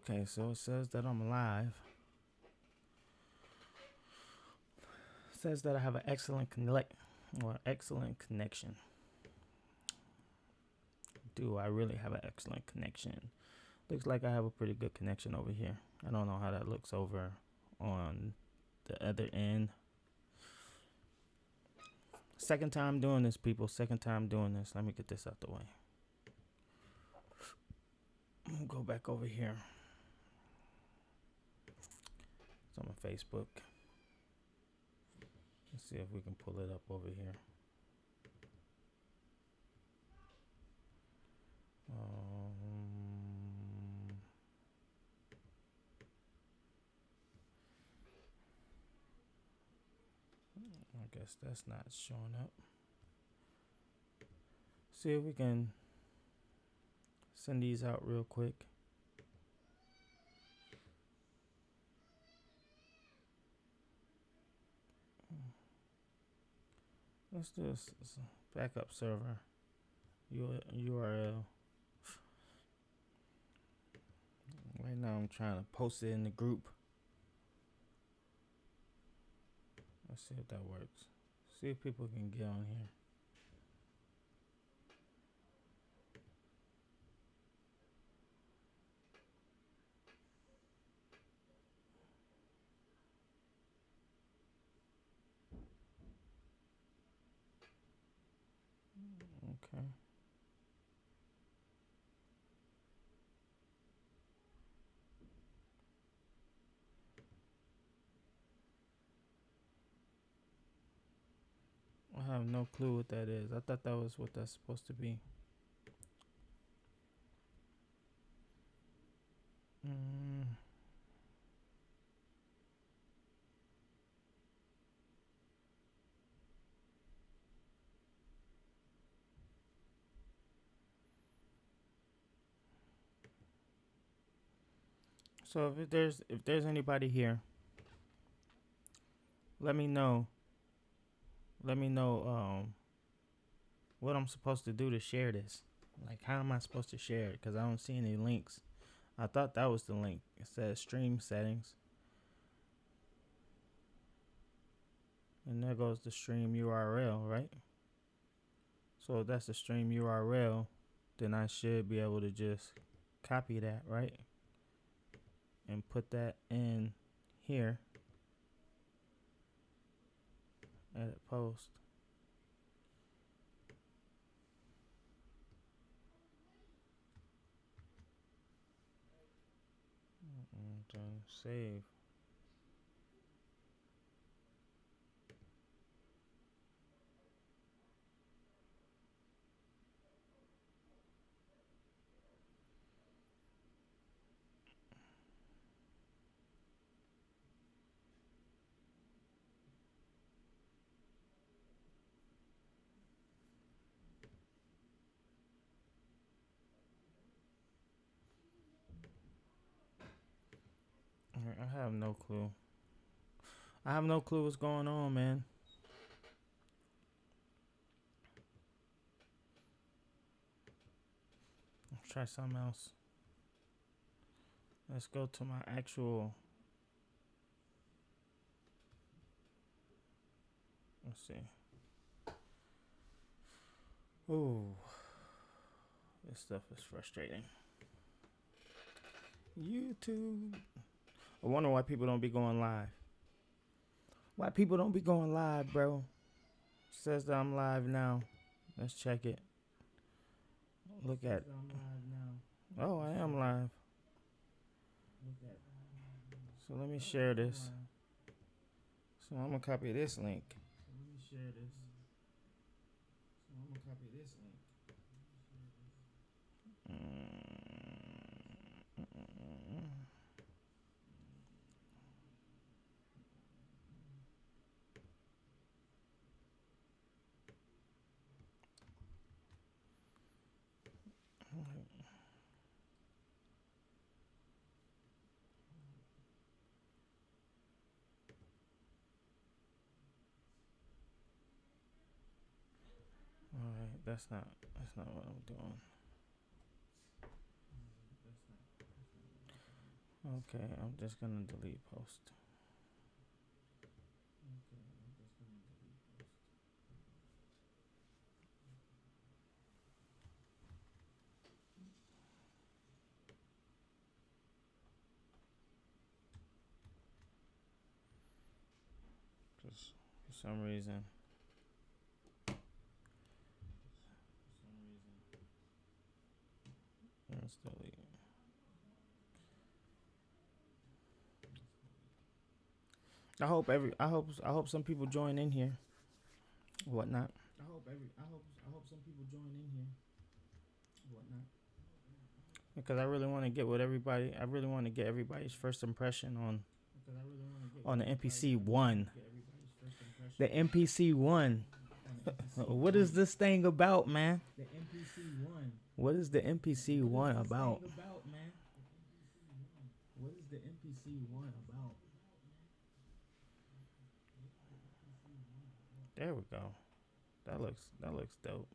Okay, so it says that I'm live. It says that I have an excellent connection. Do I really have an excellent connection? Looks like I have a pretty good connection over here. I don't know how that looks over on the other end. Second time doing this, people. Second time doing this. Let me get this out the way. I'm gonna go back over here. It's on my Facebook. Let's see if we can pull it up over here. I guess that's not showing up. See if we can send these out real quick. Let's do this backup server URL. Right now I'm trying to post it in the group. Let's see if that works. See if people can get on here. Okay. I have no clue what that is. I thought that was what that's supposed to be. So if there's anybody here, let me know. Let me know what I'm supposed to do to share this. Like, how am I supposed to share it? Because I don't see any links. I thought that was the link. It says stream settings. And there goes the stream URL, right? So if that's the stream URL, then I should be able to just copy that, right? And put that in here. Edit post. Done. Save. I have no clue. I have no clue what's going on, man. Let's try something else. Let's go to my actual. Let's see. Ooh. This stuff is frustrating. YouTube. I wonder why people don't be going live. Why people don't be going live, bro? It says that I'm live now. Let's check it. Look at. Oh, I am live. So let me share this. So I'm gonna copy this link. Alright, that's not what I'm doing. Okay, I'm just gonna delete post. Just for some reason. Let's delete. I hope some people join in here. Whatnot. I hope some people join in here. Whatnot. Because I really want to get with everybody. I really want to get everybody's first impression on the MPC One. The MPC One. What is this thing about, man? The MPC One. What is the MPC One about? What is the MPC One about? There we go. That looks dope.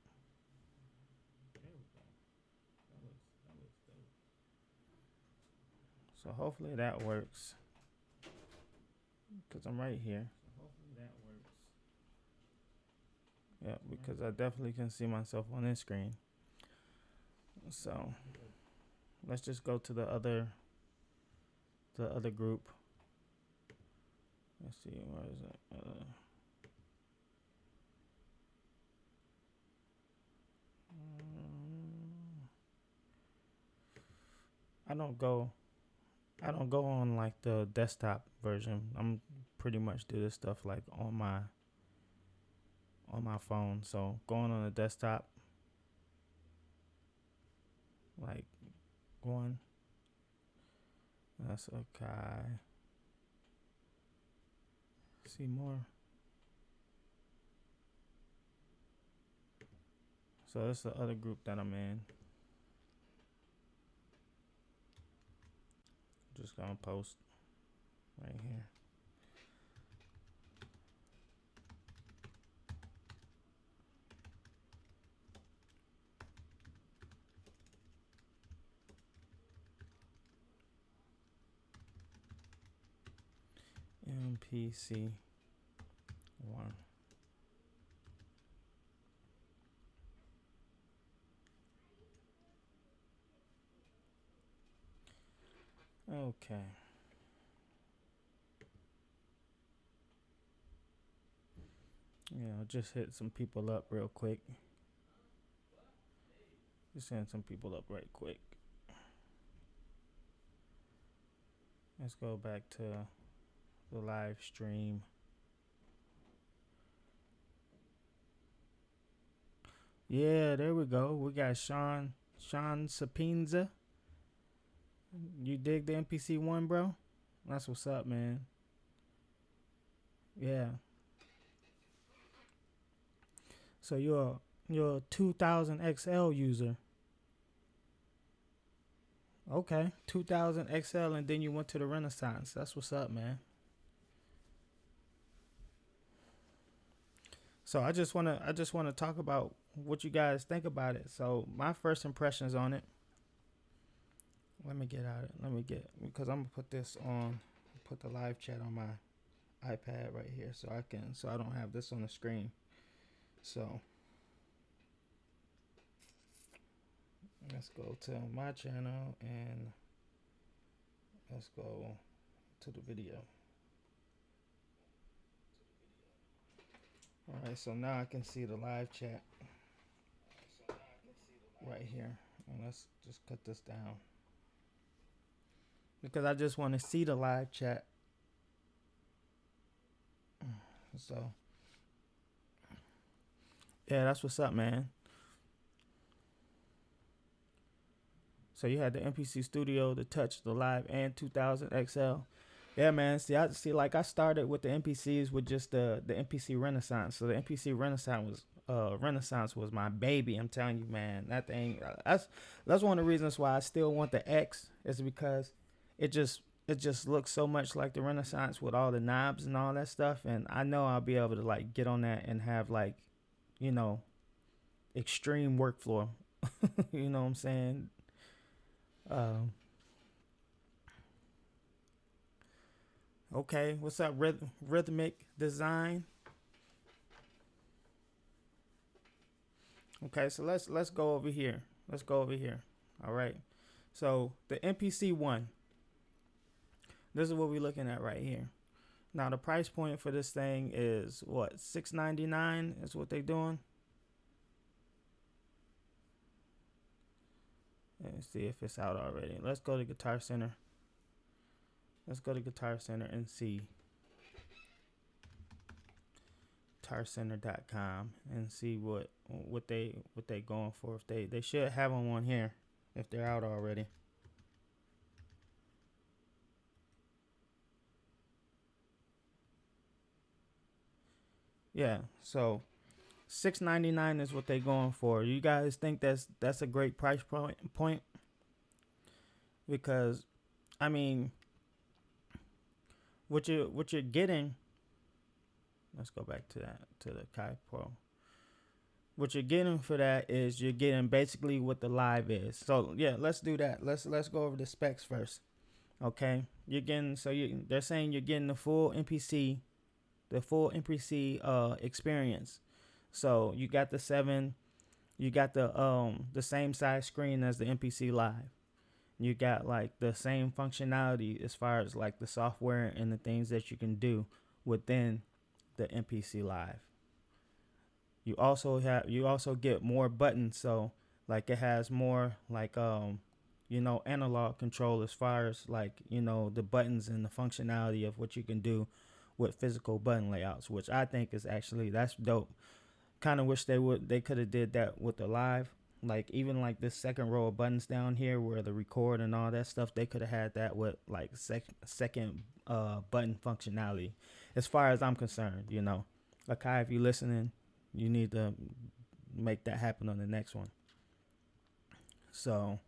So hopefully that works. Because I'm right here. Yeah, because I definitely can see myself on this screen. So let's just go to the other group. Let's see, where is it? I don't go on like the desktop version. I'm pretty much do this stuff like on my phone. So going on the desktop, like one. That's okay. See more. So that's the other group that I'm in. Just gonna post right here. MPC One. Okay. Yeah, I'll just hit some people up real quick. Just hitting some people up right quick. Let's go back to the live stream. Yeah, there we go. We got Sean Sapinza. You dig the MPC One, bro? That's what's up, man. Yeah. So you're a 2000 XL user. Okay, 2000 XL, and then you went to the Renaissance. That's what's up, man. So I just wanna talk about what you guys think about it. So my first impressions on it. Let me get out. Because I'm gonna put this on. Put the live chat on my iPad right here, so I don't have this on the screen. So let's go to my channel and let's go to the video. All right, so now I can see the live chat right here. And let's just cut this down because I just want to see the live chat. So yeah, that's what's up, man. So you had the MPC Studio, the Touch, the Live, and 2000 XL. Yeah, man. Like I started with the MPCs with just the MPC Renaissance. So the MPC Renaissance was my baby. I'm telling you, man. That thing. That's one of the reasons why I still want the X is because it just looks so much like the Renaissance with all the knobs and all that stuff. And I know I'll be able to like get on that and have like, extreme workflow. You know what I'm saying? Okay, what's up, rhythmic design? Okay, so let's go over here. Let's go over here. All right. So the MPC One. This is what we're looking at right here. Now the price point for this thing is what, $6.99 is what they're doing. Let's see if it's out already. Let's go to Guitar Center. Let's go to Guitar Center and see guitarcenter.com and see what they going for. If they should have on one here if they're out already. Yeah, so $6.99 is what they going for. You guys think that's a great price point? Because I mean, what you're getting. Let's go back to the Kai Pro. What you're getting for that is you're getting basically what the Live is. So yeah, let's do that. Let's go over the specs first. Okay, you're getting they're saying you're getting the full MPC experience. So you got you got the same size screen as the MPC Live. You got like the same functionality as far as like the software and the things that you can do within the MPC Live. You also get more buttons, so like it has more like analog control as far as like the buttons and the functionality of what you can do with physical button layouts, which I think is actually that's dope. Kind of wish they could have did that with the Live. Like even like this second row of buttons down here where the record and all that stuff, they could have had that with like second button functionality. As far as I'm concerned, Akai, if you're listening, you need to make that happen on the next one. So,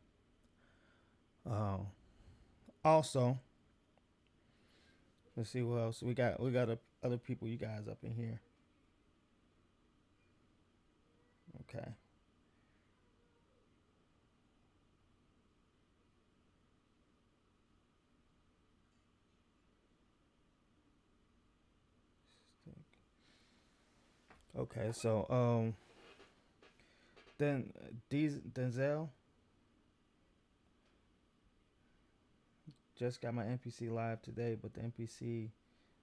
also, let's see what else we got. We got other people, you guys up in here. Okay. Okay, so then Denzel just got my MPC Live today, but the MPC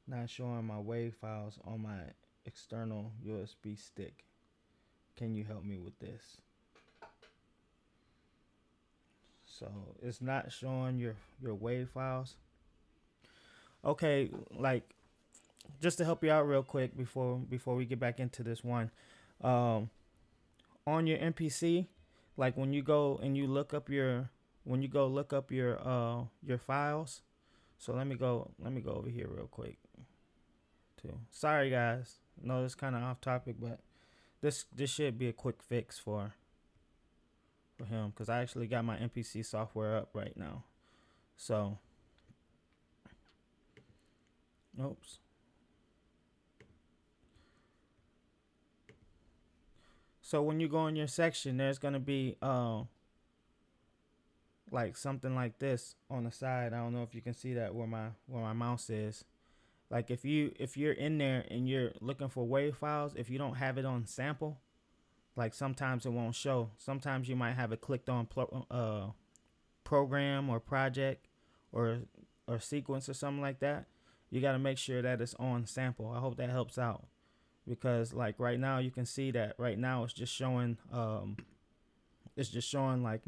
not showing my WAV files on my external USB stick. Can you help me with this? So it's not showing your WAV files. Okay, like just to help you out real quick before we get back into this one, on your MPC, like when you go and you look up your files. So let me go over here real quick too. Sorry guys, no, it's kind of off topic, but this should be a quick fix for him because I actually got my MPC software up right now. So, oops. So when you go in your section, there's gonna be like something like this on the side. I don't know if you can see that where my mouse is. Like if you're in there and you're looking for WAV files, if you don't have it on sample, like sometimes it won't show. Sometimes you might have it clicked on program or project or sequence or something like that. You got to make sure that it's on sample. I hope that helps out because like right now you can see that right now it's just showing like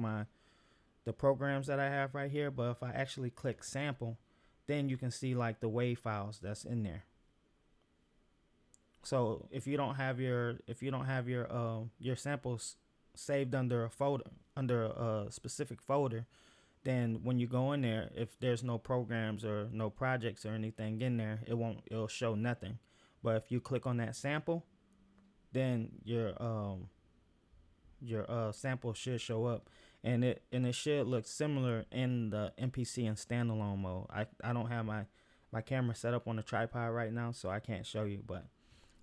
the programs that I have right here. But if I actually click sample, then you can see like the WAV files that's in there. So if you don't have your samples saved under a specific folder, then when you go in there, if there's no programs or no projects or anything in there, it'll show nothing. But if you click on that sample, then your sample should show up, and it should look similar in the MPC and standalone mode. I don't have my camera set up on a tripod right now, so I can't show you, but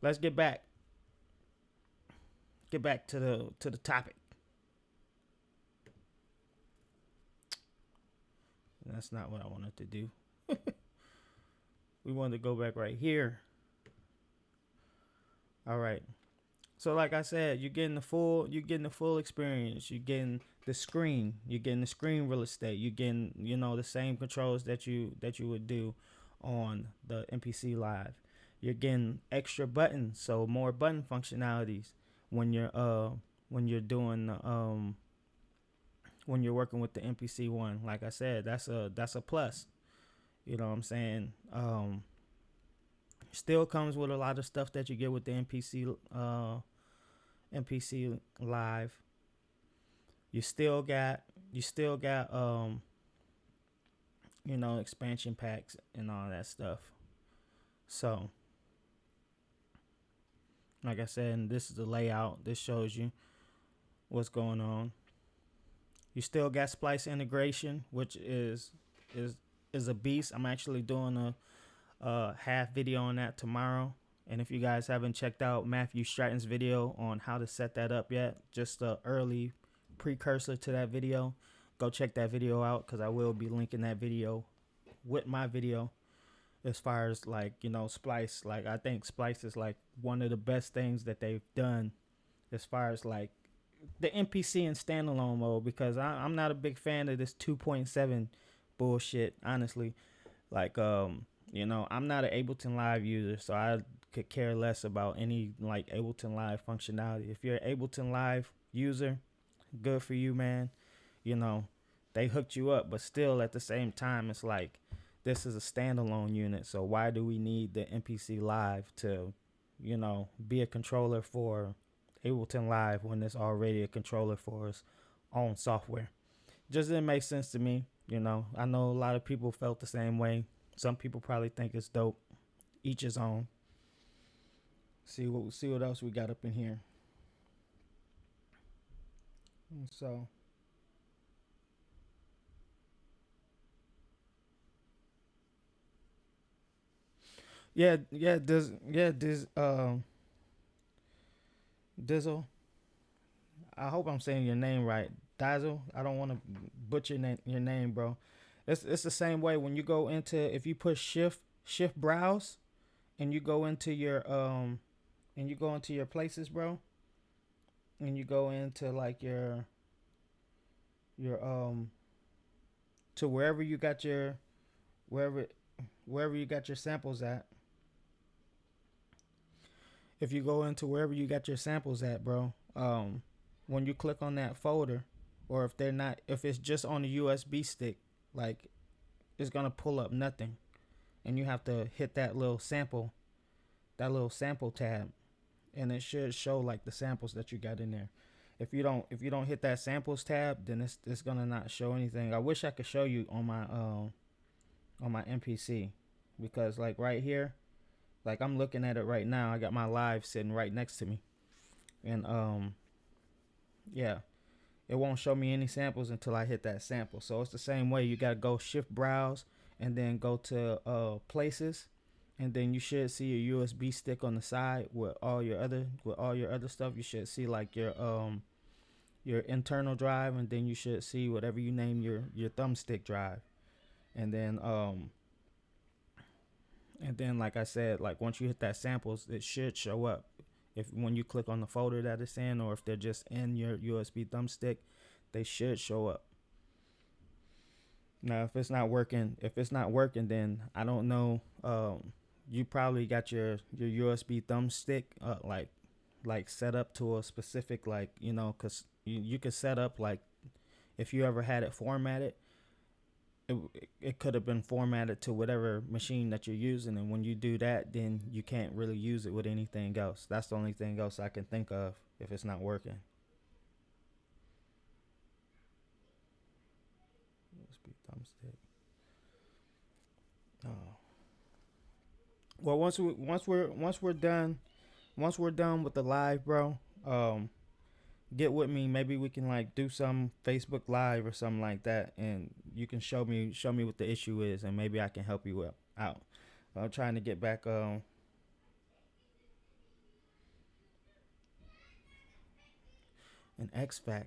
let's get back to the topic. That's not what I wanted to do. We wanted to go back right here. All right. So like I said, you're getting the full experience. You're getting the screen. You're getting the screen real estate. You're getting, the same controls that you would do on the MPC Live. You're getting extra buttons, so more button functionalities when you're doing when you're working with the MPC One. Like I said, that's a plus. You know what I'm saying? Still comes with a lot of stuff that you get with the MPC Live. You still got expansion packs and all that stuff. So, like I said, and this is the layout. This shows you what's going on. You still got splice integration, which is a beast. I'm actually doing a half video on that tomorrow. And if you guys haven't checked out Matthew Stratton's video on how to set that up yet, just a early precursor to that video, go check that video out, because I will be linking that video with my video. As far as splice, like I think splice is like one of the best things that they've done as far as like the MPC and standalone mode, because I'm not a big fan of this 2.7 bullshit, honestly. Like I'm not an Ableton Live user, so I could care less about any like Ableton Live functionality. If you're an Ableton Live user, good for you, man. They hooked you up, but still at the same time, it's like this is a standalone unit. So why do we need the MPC Live to, be a controller for Ableton Live when there's already a controller for its own software? Just didn't make sense to me. I know a lot of people felt the same way. Some people probably think it's dope. Each his own. See what else we got up in here. So this Dizzle. I hope I'm saying your name right. Dazzle. I don't want to butcher your name, bro. It's the same way when you go into, if you push shift browse and you go into your places, bro, and you go into like your to wherever wherever you got your samples at. If you go into wherever you got your samples at, bro, when you click on that folder, or if it's just on the USB stick, like it's gonna pull up nothing, and you have to hit that little sample tab, and it should show like the samples that you got in there. If you don't hit that samples tab, then it's gonna not show anything. I wish I could show you on my MPC, because like right here, like I'm looking at it right now. I got my live sitting right next to me, and yeah, it won't show me any samples until I hit that sample. So it's the same way. You gotta go shift browse and then go to places, and then you should see a USB stick on the side with all your other stuff. You should see like your internal drive, and then you should see whatever you name your thumbstick drive, and then like I said, like once you hit that samples, it should show up. If when you click on the folder that it's in, or if they're just in your USB thumbstick, they should show up. Now, if it's not working, then I don't know. You probably got your USB thumbstick like set up to a specific, like, because you could set up, like, if you ever had it formatted, it could have been formatted to whatever machine that you're using, and when you do that, then you can't really use it with anything else. That's the only thing else I can think of if it's not working. USB thumbstick. Oh. Well, once we're done with the live, bro, get with me. Maybe we can like do some Facebook Live or something like that, and you can show me what the issue is, and maybe I can help you out. I'm trying to get back. And XFAT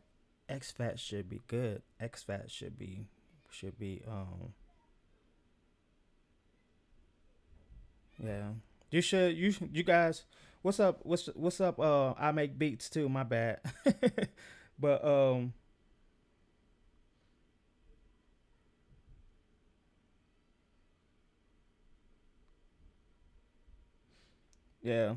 should be good. XFAT should be Yeah. You guys, what's up? What's up? I make beats too. My bad. But yeah,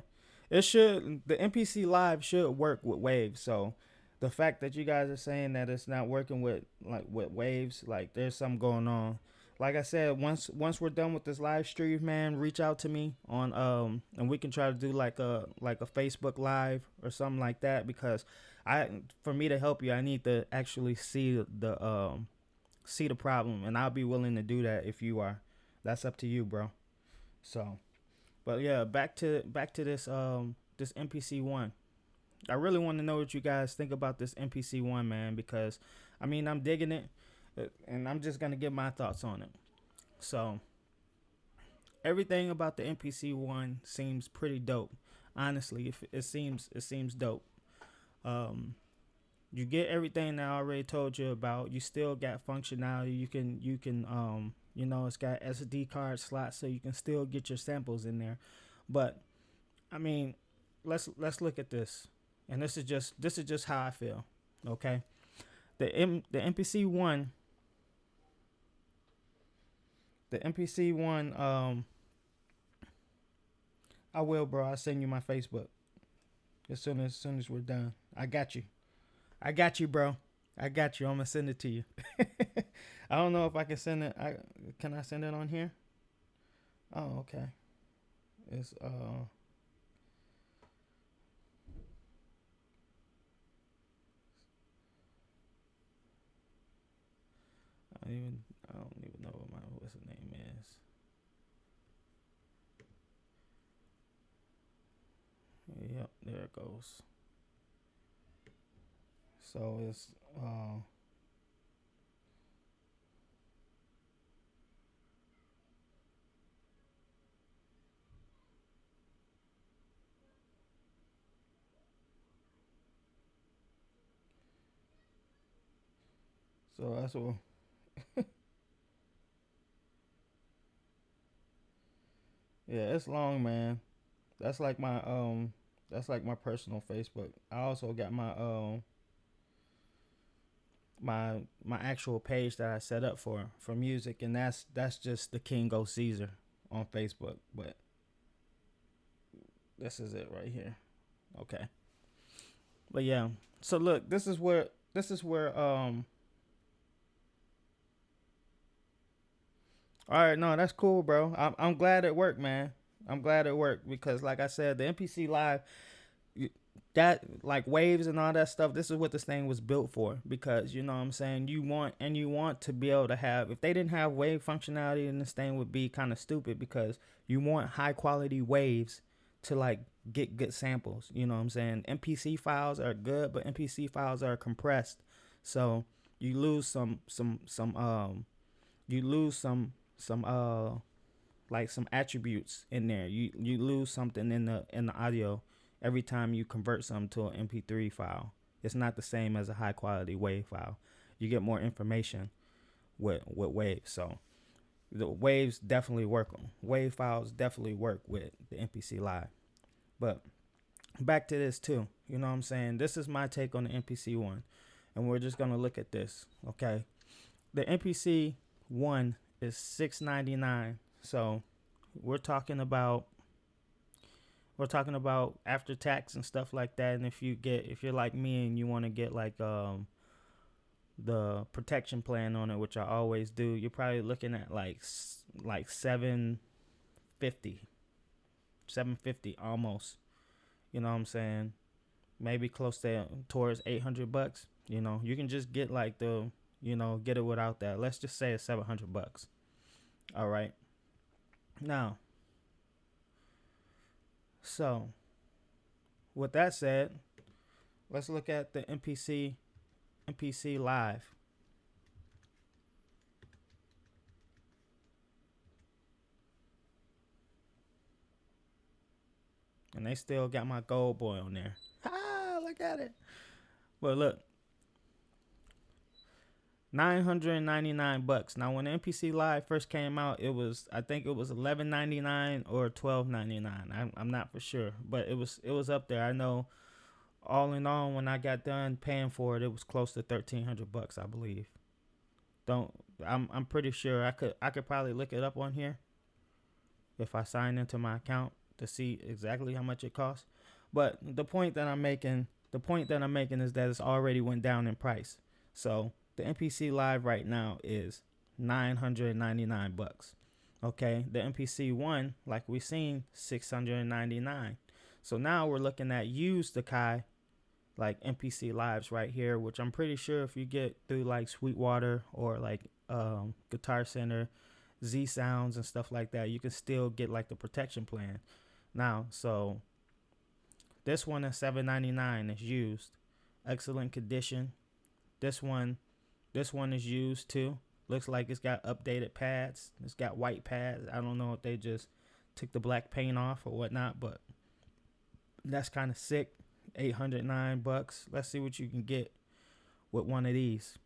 it should. The MPC Live should work with Waves. So the fact that you guys are saying that it's not working with with Waves, like there's something going on. Like I said, once we're done with this live stream, man, reach out to me on and we can try to do like a Facebook Live or something like that, because I for me to help you, I need to actually see the problem, and I'll be willing to do that if you are. That's up to you, bro. So. But yeah, back to this MPC One. I really want to know what you guys think about this MPC One, man, because I mean I'm digging it, and I'm just gonna give my thoughts on it. So everything about the MPC One seems pretty dope. Honestly, if it seems dope. Um, you get everything that I already told you about. You still got functionality. It's got SD card slots, so you can still get your samples in there. But I mean, let's look at this, and this is just how I feel. Okay, the MPC One, the MPC One. I will, bro. I'll send you my Facebook as soon as we're done. I got you, bro. I got you. I'm gonna send it to you. I don't know if I can send it. Can I send it on here? Oh, okay. It's I don't even know what what's the name is. Yep, there it goes. So it's so that's what. Yeah, it's long, man. That's like my personal Facebook. I also got my actual page that I set up for music, and that's just the King Go Caesar on Facebook. But this is it right here. Okay. But yeah. So look, this is where. All right, no, that's cool, bro. I'm glad it worked, man. I'm glad it worked because, like I said, the NPC Live, that like waves and all that stuff. This is what this thing was built for, because you know what I'm saying. You want to be able to have. If they didn't have wave functionality, then this thing would be kind of stupid, because you want high quality waves to like get good samples. You know what I'm saying. MPC files are good, but MPC files are compressed, so you lose you lose some like some attributes in there. You lose something in the audio every time you convert something to an MP3 file. It's not the same as a high quality wave file. You get more information with waves. So the waves definitely work on wave files definitely work with the MPC Live. But back to this too. You know what I'm saying? This is my take on the MPC One, and we're just gonna look at this. Okay, the MPC One is $699. So we're talking about after tax and stuff like that. And if you're like me and you want to get like the protection plan on it, which I always do, you're probably looking at like 750, 750 almost. You know what I'm saying? Maybe close to towards $800. You know, you can just get like get it without that. Let's just say it's $700. All right. Now, so with that said, let's look at the MPC Live. And they still got my gold boy on there. Ah, look at it. But look, $999. Now, when the MPC Live first came out, I think it was $11.99 or $12.99. I'm not for sure, but it was up there. I know. All in all, when I got done paying for it, it was close to $1,300, I believe. I'm pretty sure I could probably look it up on here if I sign into my account to see exactly how much it costs. But the point that I'm making is that it's already went down in price. So the MPC Live right now is $999. Okay, the MPC One, like we seen, $699. So now we're looking at used Akai, like MPC Lives right here, which I'm pretty sure if you get through like Sweetwater or like Guitar Center, Z Sounds and stuff like that, you can still get like the protection plan. Now, so this one is $799. It's used, excellent condition. This one is used too. Looks like it's got updated pads. It's got white pads. I don't know if they just took the black paint off or whatnot, but that's kind of sick. $809. Let's see what you can get with one of these.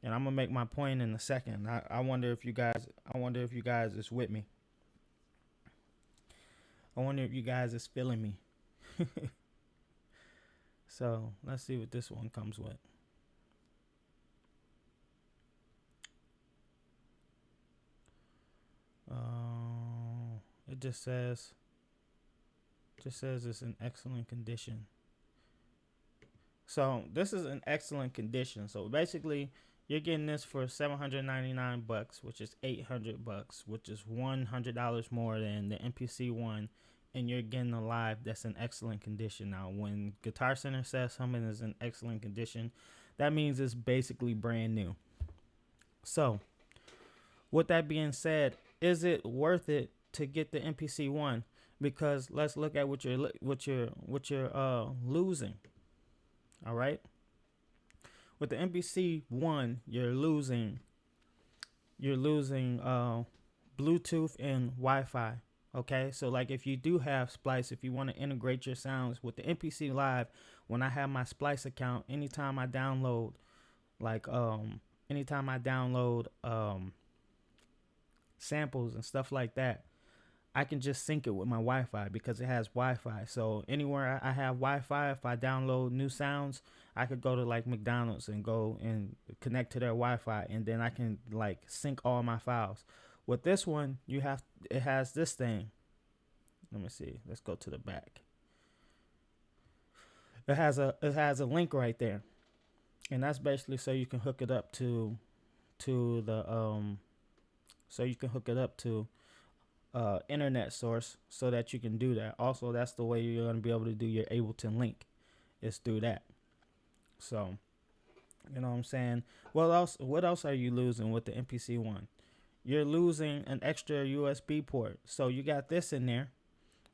And I'm gonna make my point in a second. I wonder if you guys is with me. I wonder if you guys is feeling me. So let's see what this one comes with. It just says it's in excellent condition. So this is in excellent condition. So basically, you're getting this for $799, which is $800, which is $100 more than the MPC One, and you're getting a Live that's in excellent condition. Now, when Guitar Center says something is in excellent condition, that means it's basically brand new. So, with that being said, is it worth it to get the MPC One? Because let's look at what you're losing. All right. With the MPC One, you're losing Bluetooth and Wi-Fi. Okay, so like if you do have Splice, if you want to integrate your sounds with the MPC Live, when I have my Splice account, anytime I download samples and stuff like that, I can just sync it with my Wi-Fi because it has Wi-Fi. So anywhere I have Wi-Fi, if I download new sounds, I could go to like McDonald's and go and connect to their Wi-Fi, and then I can like sync all my files. With this one, it has this thing. Let me see. Let's go to the back. It has a link right there, and that's basically so you can hook it up to internet source so that you can do that. Also, that's the way you're going to be able to do your Ableton link, is through that. So, you know what I'm saying? What else are you losing with the MPC One? You're losing an extra USB port. So you got this in there,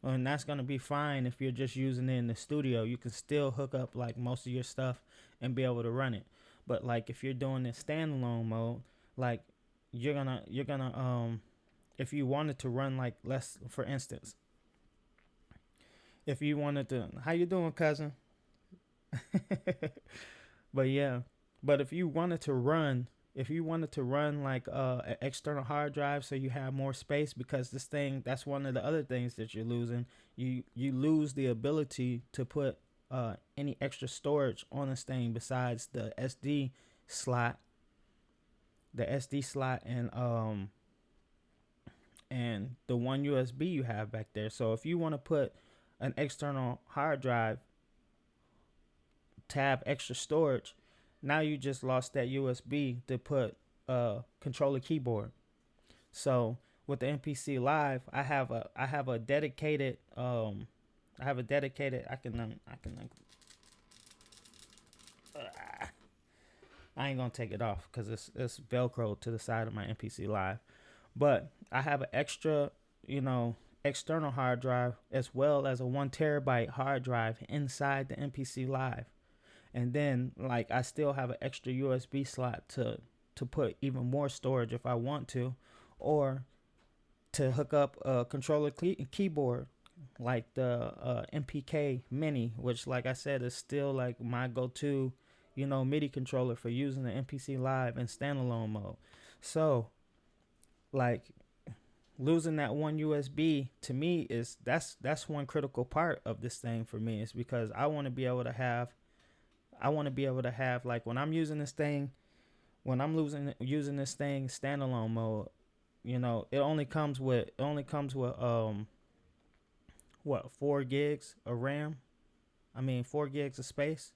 and that's going to be fine if you're just using it in the studio. You can still hook up like most of your stuff and be able to run it. But like if you're doing it standalone mode, like you're gonna if you wanted to run like less, for instance, if you wanted to, how you doing, cousin? But if you wanted to run like an external hard drive so you have more space, because this thing, that's one of the other things that you're losing. You lose the ability to put any extra storage on this thing besides the SD slot and the one USB you have back there. So if you want to put an external hard drive to have extra storage, now you just lost that USB to put controller keyboard. So with the MPC Live, I have a dedicated I ain't gonna take it off because it's Velcro to the side of my MPC Live. But I have an extra, external hard drive as well as a 1 terabyte hard drive inside the MPC Live. And then like I still have an extra USB slot to put even more storage if I want to, or to hook up a controller keyboard like the MPK Mini, which like I said is still like my go-to MIDI controller for using the MPC Live in standalone mode. So, like, losing that one USB to me is that's one critical part of this thing for me, is because I want to be able to have like, when I'm using this thing, when I'm using this thing standalone mode, it only comes with what, 4 gigs of RAM? 4 gigs of space.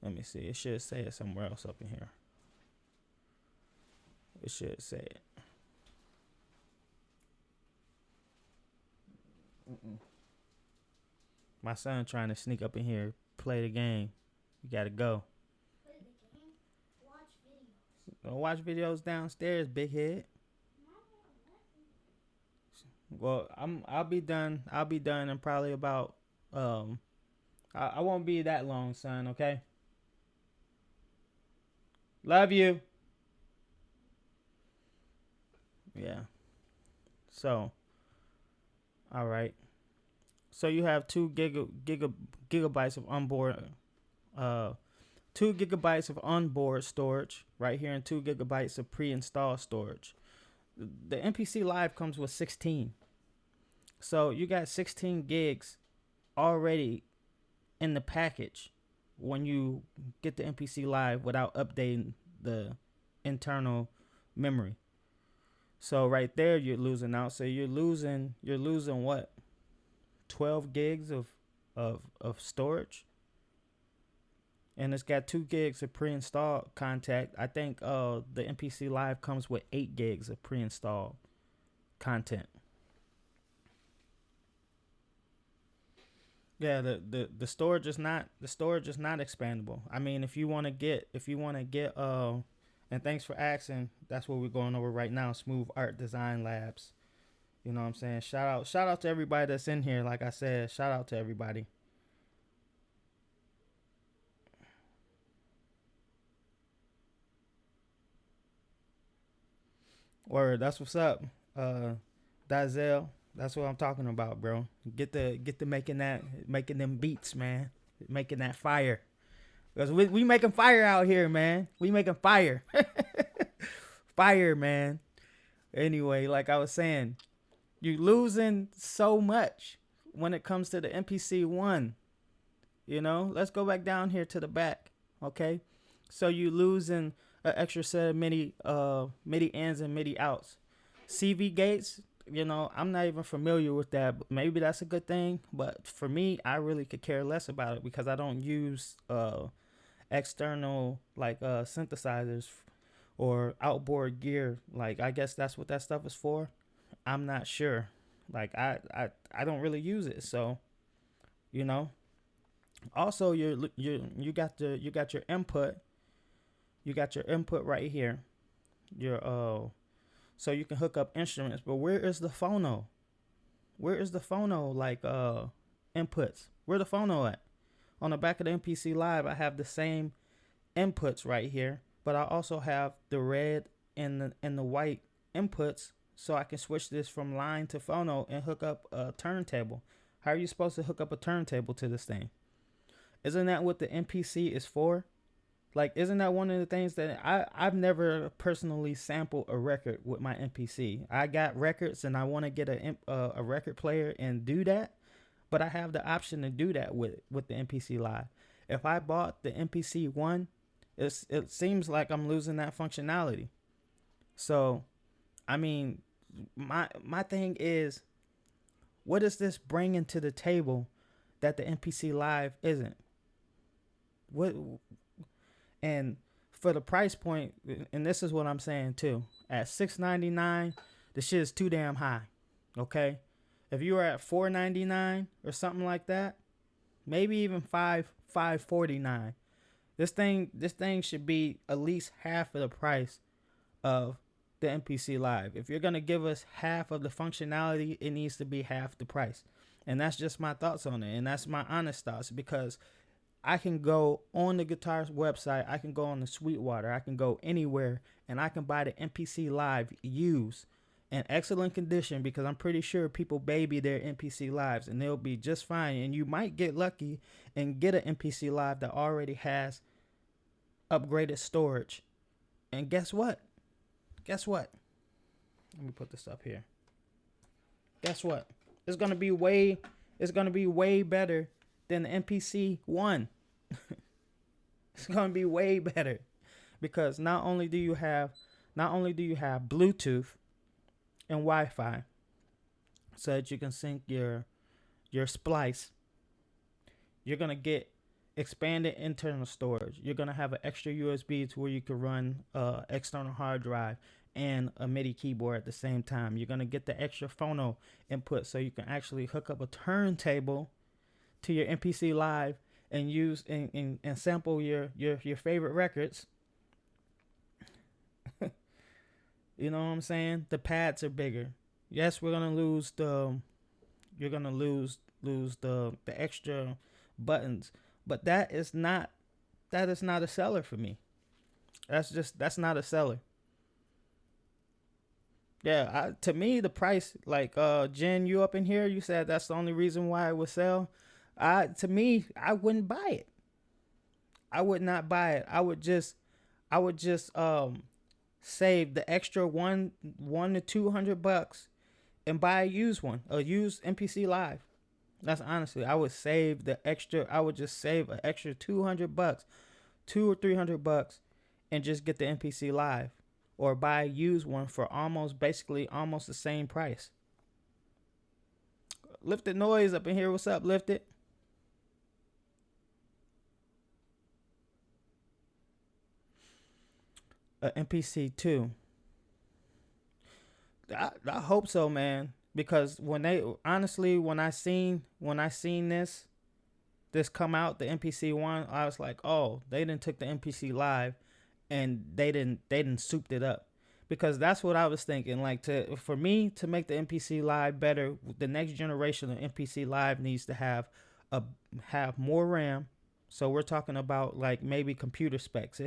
Let me see. It should say it somewhere else up in here. It should say it. My son trying to sneak up in here, play the game. You gotta go. Play the game? Watch videos. Don't watch videos downstairs, big head. Well, I'll be done. I'll be done in probably about I won't be that long, son, okay? Love you. Yeah. So, all right. So you have 2 gigabytes of onboard 2 gigabytes of onboard storage right here, and 2 gigabytes of pre-installed storage. The MPC Live comes with 16. So you got 16 gigs already in the package when you get the MPC Live without updating the internal memory. So right there you're losing out. So you're losing what? 12 gigs of storage. And it's got 2 gigs of pre-installed content. I think the MPC Live comes with 8 gigs of pre-installed content. Yeah, the storage is not expandable. If you want to get and thanks for asking. That's what we're going over right now. Smooth Art Design Labs. You know what I'm saying? Shout out to everybody that's in here. Like I said, shout out to everybody. Word, that's what's up. Dazel, that's what I'm talking about, bro. Get the making them beats, man. Making that fire. Because we making fire out here, man. We making fire. Fire, man. Anyway, like I was saying, you're losing so much when it comes to the MPC One. Let's go back down here to the back, okay? So you losing an extra set of MIDI ins and MIDI outs. CV gates, I'm not even familiar with that. But maybe that's a good thing, but for me, I really could care less about it because I don't use external synthesizers or outboard gear. Like, I guess that's what that stuff is for. I'm not sure. Like, I don't really use it, so Also, you got your input. You got your input right here. So you can hook up instruments. But where is the phono? Where is the phono inputs? Where the phono at? On the back of the MPC Live, I have the same inputs right here, but I also have the red and the white inputs, so I can switch this from line to phono and hook up a turntable. How are you supposed to hook up a turntable to this thing? Isn't that what the MPC is for? Like, isn't that one of the things that I've never personally sampled a record with my MPC? I got records and I want to get a record player and do that, but I have the option to do that with the MPC Live. If I bought the MPC One, it seems like I'm losing that functionality. So, my thing is, what is this bringing to the table that the MPC Live isn't? And for the price point, and this is what I'm saying too, at $699, the shit is too damn high. Okay, if you were at $499 or something like that, maybe even $549, this thing should be at least half of the price of the MPC Live. If you're gonna give us half of the functionality, it needs to be half the price. And that's just my thoughts on it, and that's my honest thoughts, because I can go on the guitar's website, I can go on the Sweetwater, I can go anywhere, and I can buy the MPC Live used in excellent condition, because I'm pretty sure people baby their MPC Lives and they'll be just fine. And you might get lucky and get an MPC Live that already has upgraded storage. And guess what? Guess what? Let me put this up here. Guess what? It's gonna be way better than the MPC One. It's gonna be way better because not only do you have Bluetooth and Wi-Fi, so that you can sync your splice. You're gonna get expanded internal storage. You're gonna have an extra USB to where you can run external hard drive and a MIDI keyboard at the same time. You're gonna get the extra phono input so you can actually hook up a turntable to your MPC Live and use and sample your favorite records. You know what I'm saying? The pads are bigger. Yes, you're gonna lose the extra buttons, but that is not a seller for me. That's not a seller. Yeah, to me the price, like Jen, you up in here, you said that's the only reason why it would sell. To me, I wouldn't buy it. I would not buy it. I would just save the extra $100 to $200 and buy a used MPC Live. That's honestly, I would just save an extra $200, $200 or $300, and just get the MPC Live, or buy a used one for almost the same price. Lifted Noise up in here. What's up, Lifted? MPC 2. I hope so, man. Because when I seen this come out, the MPC One, I was like, oh, they didn't took the MPC Live and they didn't souped it up. Because that's what I was thinking. Like, for me to make the MPC Live better, the next generation of MPC Live needs to have more RAM. So we're talking about like maybe computer specs.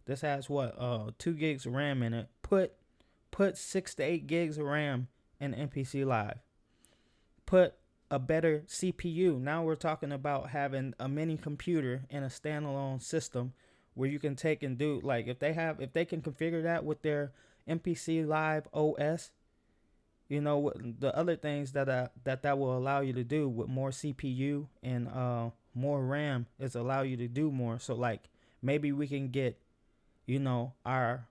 This has what 2 gigs of RAM in it. Put 6 to 8 gigs of RAM in the MPC Live. Put a better CPU. Now we're talking about having a mini computer in a standalone system where you can take and do, like, if they can configure that with their MPC Live OS, you know, the other things that will allow you to do with more CPU and more RAM is allow you to do more. So like maybe we can get, you know, our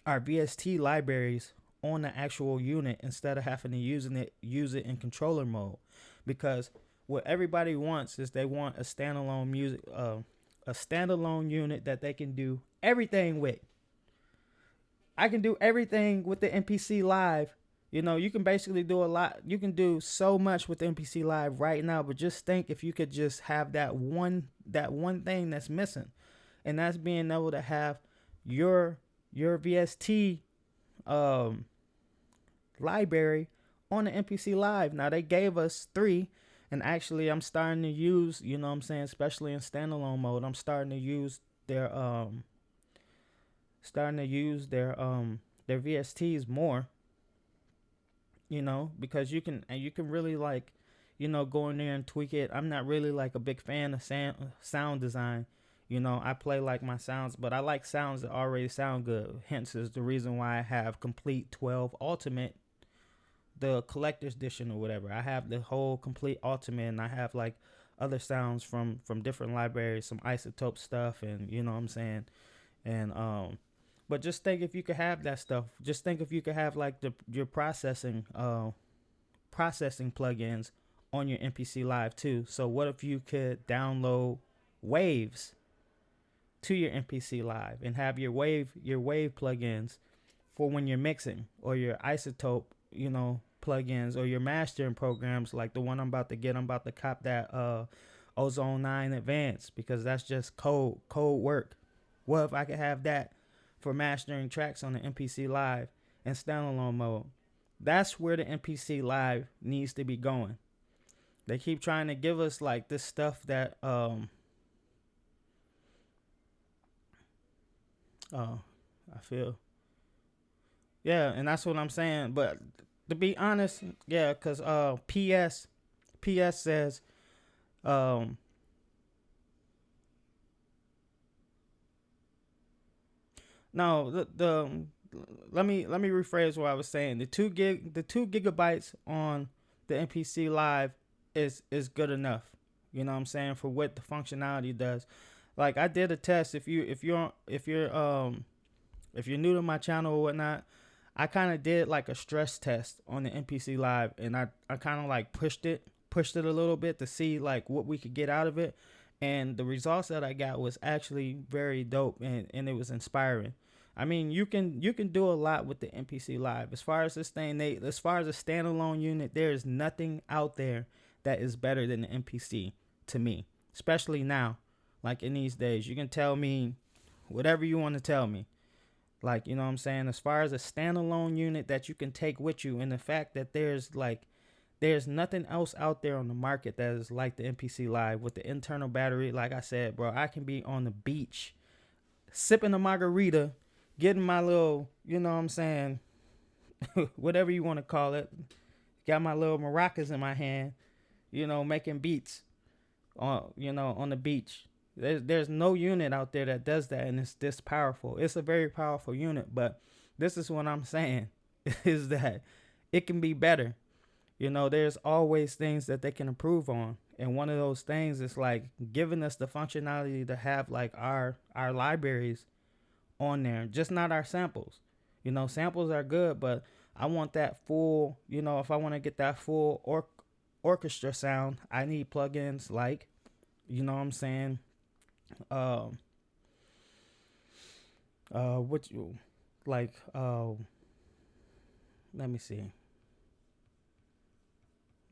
VST libraries on the actual unit instead of having to use it in controller mode. Because what everybody wants is they want a standalone unit that they can do everything with. I can do everything with the MPC Live. You know, you can basically do a lot. You can do so much with MPC Live right now, but just think if you could just have that one thing that's missing. And that's being able to have your VST library on the MPC Live. Now they gave us 3, and actually I'm starting to use, you know what I'm saying, especially in standalone mode, I'm starting to use their VSTs more. You know, because you can really, like, you know, go in there and tweak it. I'm not really like a big fan of sound design. You know, I play like my sounds, but I like sounds that already sound good. Hence is the reason why I have Complete 12 Ultimate, the collector's edition or whatever. I have the whole Complete Ultimate, and I have like other sounds from different libraries, some Isotope stuff, and you know what I'm saying. And but just think if you could have that stuff. Just think if you could have like your processing plugins on your MPC Live too. So what if you could download waves to your MPC Live and have your wave plugins for when you're mixing, or your Isotope, you know, plugins, or your mastering programs like the one I'm about to get. I'm about to cop that Ozone 9 Advanced, because that's just code work. What if I could have that for mastering tracks on the MPC Live in standalone mode? That's where the MPC Live needs to be going. They keep trying to give us like this stuff that I feel, yeah, and that's what I'm saying. But to be honest, yeah, because PS says No, the let me rephrase what I was saying. The 2 gigabytes on the MPC Live is good enough. You know what I'm saying, for what the functionality does. Like I did a test. If you're new to my channel or whatnot, I kind of did like a stress test on the MPC Live, and I kind of like pushed it a little bit to see like what we could get out of it, and the results that I got was actually very dope, and it was inspiring. I mean, you can do a lot with the MPC Live. As far as this thing, as far as a standalone unit, there is nothing out there that is better than the MPC to me, especially now, like in these days. You can tell me whatever you want to tell me. Like, you know what I'm saying? As far as a standalone unit that you can take with you, and the fact that there's nothing else out there on the market that is like the MPC Live with the internal battery. Like I said, bro, I can be on the beach sipping a margarita, getting my little, you know what I'm saying, whatever you want to call it. Got my little maracas in my hand, making beats on the beach. There's no unit out there that does that, and it's this powerful. It's a very powerful unit, but this is what I'm saying is that it can be better. There's always things that they can improve on, and one of those things is like giving us the functionality to have like our libraries on there, just not our samples. Samples are good, but I want that full. If I want to get that full orchestra sound, I need plugins like, you know what I'm saying, what you like, let me see.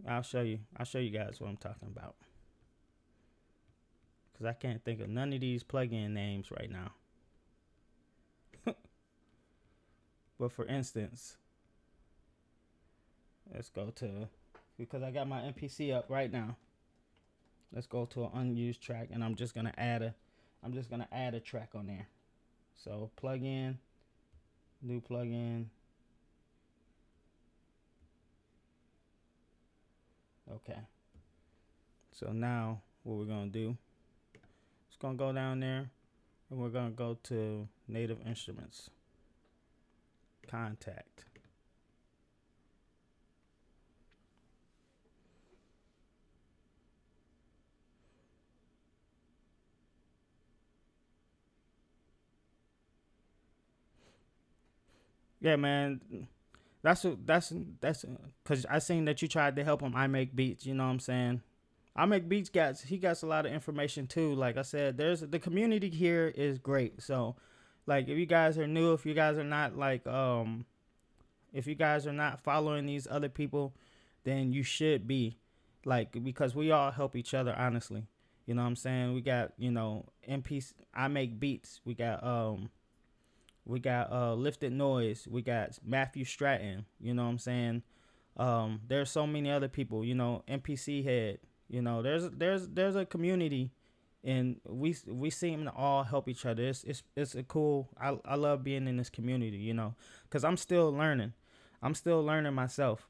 I'll show you guys what I'm talking about, because I can't think of none of these plugin names right now. But for instance, let's go to, because I got my MPC up right now. Let's go to an unused track, and I'm just gonna add a track on there. So plugin, new plugin. Okay. So now what we're gonna do, it's gonna go down there, and we're gonna go to native instruments, contact. Yeah, man. That's because I seen that you tried to help him. I make beats. You know what I'm saying? I make beats. He got a lot of information too. Like I said, the community here is great. So, like, if you guys are new, if you guys are not like if you guys are not following these other people, then you should be, like, because we all help each other. Honestly, you know what I'm saying? We got MPC. I make beats. We got Lifted Noise. We got Matthew Stratton. You know what I'm saying? There's so many other people. MPC Head. There's a community, and we seem to all help each other. It's a cool. I love being in this community. Because I'm still learning. I'm still learning myself.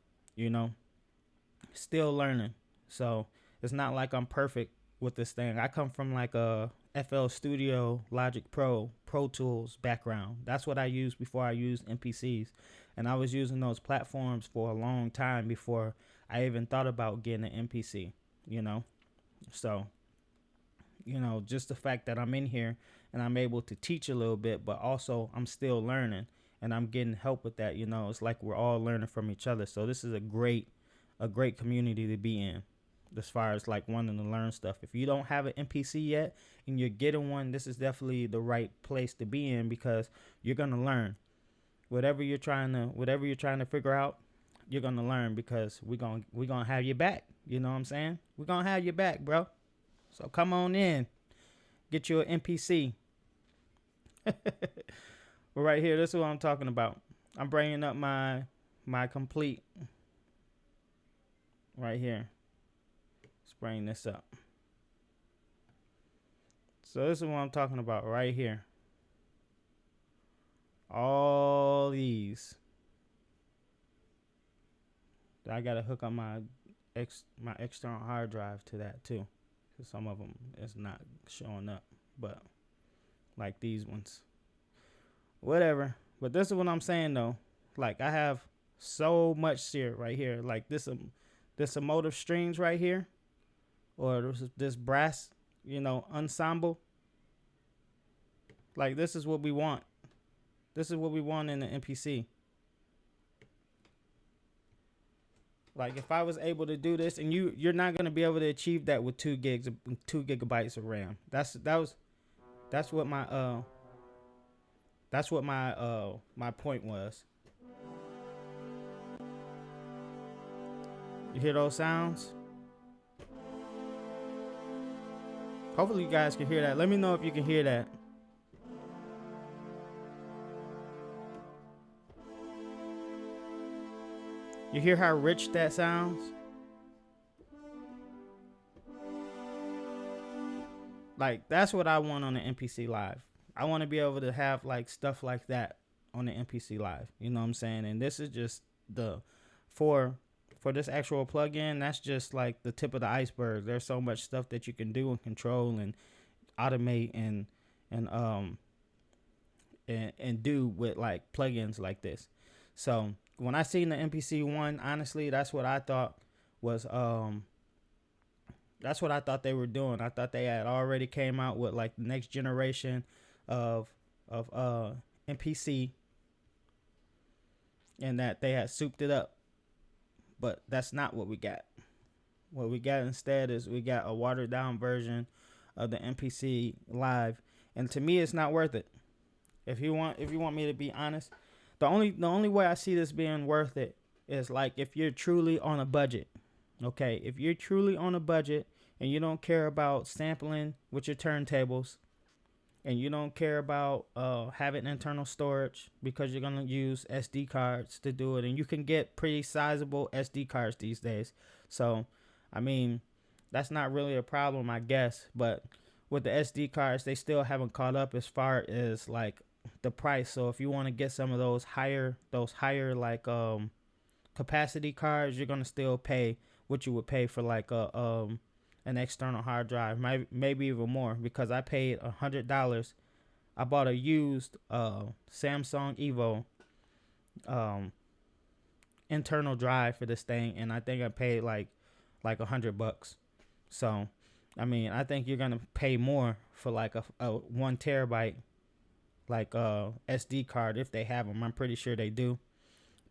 Still learning. So it's not like I'm perfect with this thing. I come from like a FL Studio, Logic Pro, Pro Tools background. That's what I used before I used MPCs. And I was using those platforms for a long time before I even thought about getting an MPC, So, just the fact that I'm in here and I'm able to teach a little bit, but also I'm still learning and I'm getting help with that. It's like we're all learning from each other. So this is a great community to be in, as far as like wanting to learn stuff. If you don't have an MPC yet and you're getting one, this is definitely the right place to be in, because you're gonna learn whatever you're trying to figure out. You're gonna learn, because we're gonna have your back. You know what I'm saying? We're gonna have your back, bro. So come on in, get you an MPC. But right here, this is what I'm talking about. I'm bringing up my complete right here. Let's bring this up. So this is what I'm talking about right here. All these. I gotta hook up my external hard drive to that too, because some of them is not showing up. But like these ones, whatever. But this is what I'm saying though. Like I have so much here right here. Like this emotive strings right here, or this brass, ensemble. Like this is what we want. This is what we want in the MPC. Like if I was able to do this, and you're not gonna be able to achieve that with 2 gigabytes of RAM. That's what my point was. You hear those sounds? Hopefully you guys can hear that. Let me know if you can hear that. You hear how rich that sounds? Like that's what I want on the MPC Live. I want to be able to have like stuff like that on the MPC Live. You know what I'm saying? And this is just for this actual plugin. That's just like the tip of the iceberg. There's so much stuff that you can do and control and automate and do with like plugins like this. So when I seen the MPC One, honestly, that's what I thought was that's what I thought they were doing. I thought they had already came out with like the next generation of MPC, and that they had souped it up. But that's not what we got. What we got instead is we got a watered down version of the MPC Live, and to me, it's not worth it. If you want me to be honest, the only way I see this being worth it is like if you're truly on a budget. Okay, if you're truly on a budget and you don't care about sampling with your turntables, and you don't care about having internal storage because you're gonna use SD cards to do it, and you can get pretty sizable SD cards these days. So, I mean, that's not really a problem, I guess. But with the SD cards, they still haven't caught up as far as like the price. So if you want to get some of those higher like capacity cards, you're gonna still pay what you would pay for like an external hard drive, maybe even more, because I paid $100. I bought a used Samsung Evo internal drive for this thing, and I think I paid like $100. So, I mean, I think you're gonna pay more for like a 1 terabyte like SD card if they have them. I'm pretty sure they do,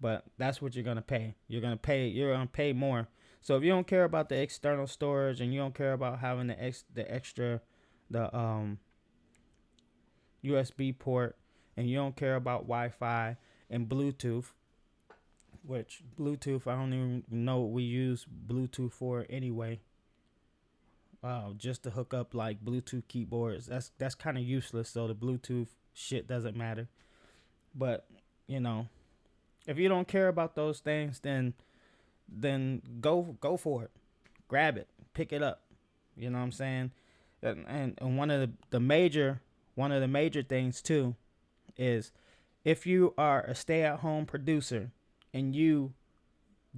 but that's what you're gonna pay. You're gonna pay more. So if you don't care about the external storage and you don't care about having the extra USB port, and you don't care about Wi-Fi and Bluetooth, which Bluetooth I don't even know what we use Bluetooth for anyway. Just to hook up like Bluetooth keyboards. That's kind of useless. So the Bluetooth shit doesn't matter. But if you don't care about those things, then go for it. Grab it. Pick it up. You know what I'm saying? And one of the major things too is if you are a stay-at-home producer and you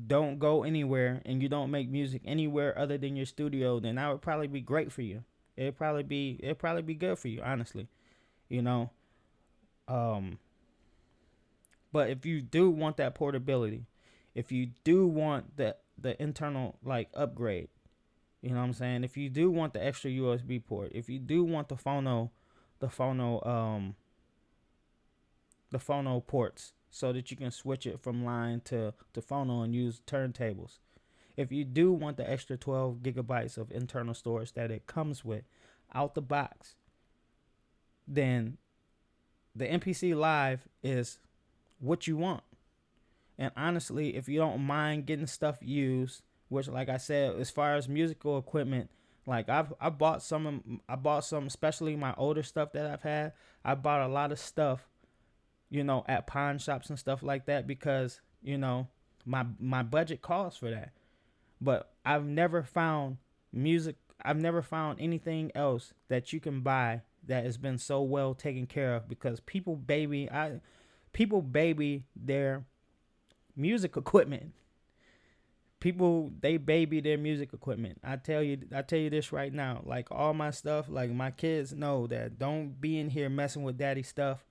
don't go anywhere and you don't make music anywhere other than your studio, then that would probably be great for you. It'd probably be good for you, honestly. But if you do want that portability, if you do want the internal like upgrade, you know what I'm saying? If you do want the extra USB port, if you do want the phono ports so that you can switch it from line to phono and use turntables. If you do want the extra 12 gigabytes of internal storage that it comes with out the box, then the MPC Live is what you want. And honestly, if you don't mind getting stuff used, which like I said, as far as musical equipment, like I bought some, especially my older stuff that I've had. I bought a lot of stuff, at pawn shops and stuff like that because, my budget calls for that. But I've never found anything else that you can buy that has been so well taken care of, because people baby their music equipment. They baby their music equipment. I tell you this right now. Like all my stuff, like my kids know that don't be in here messing with daddy stuff.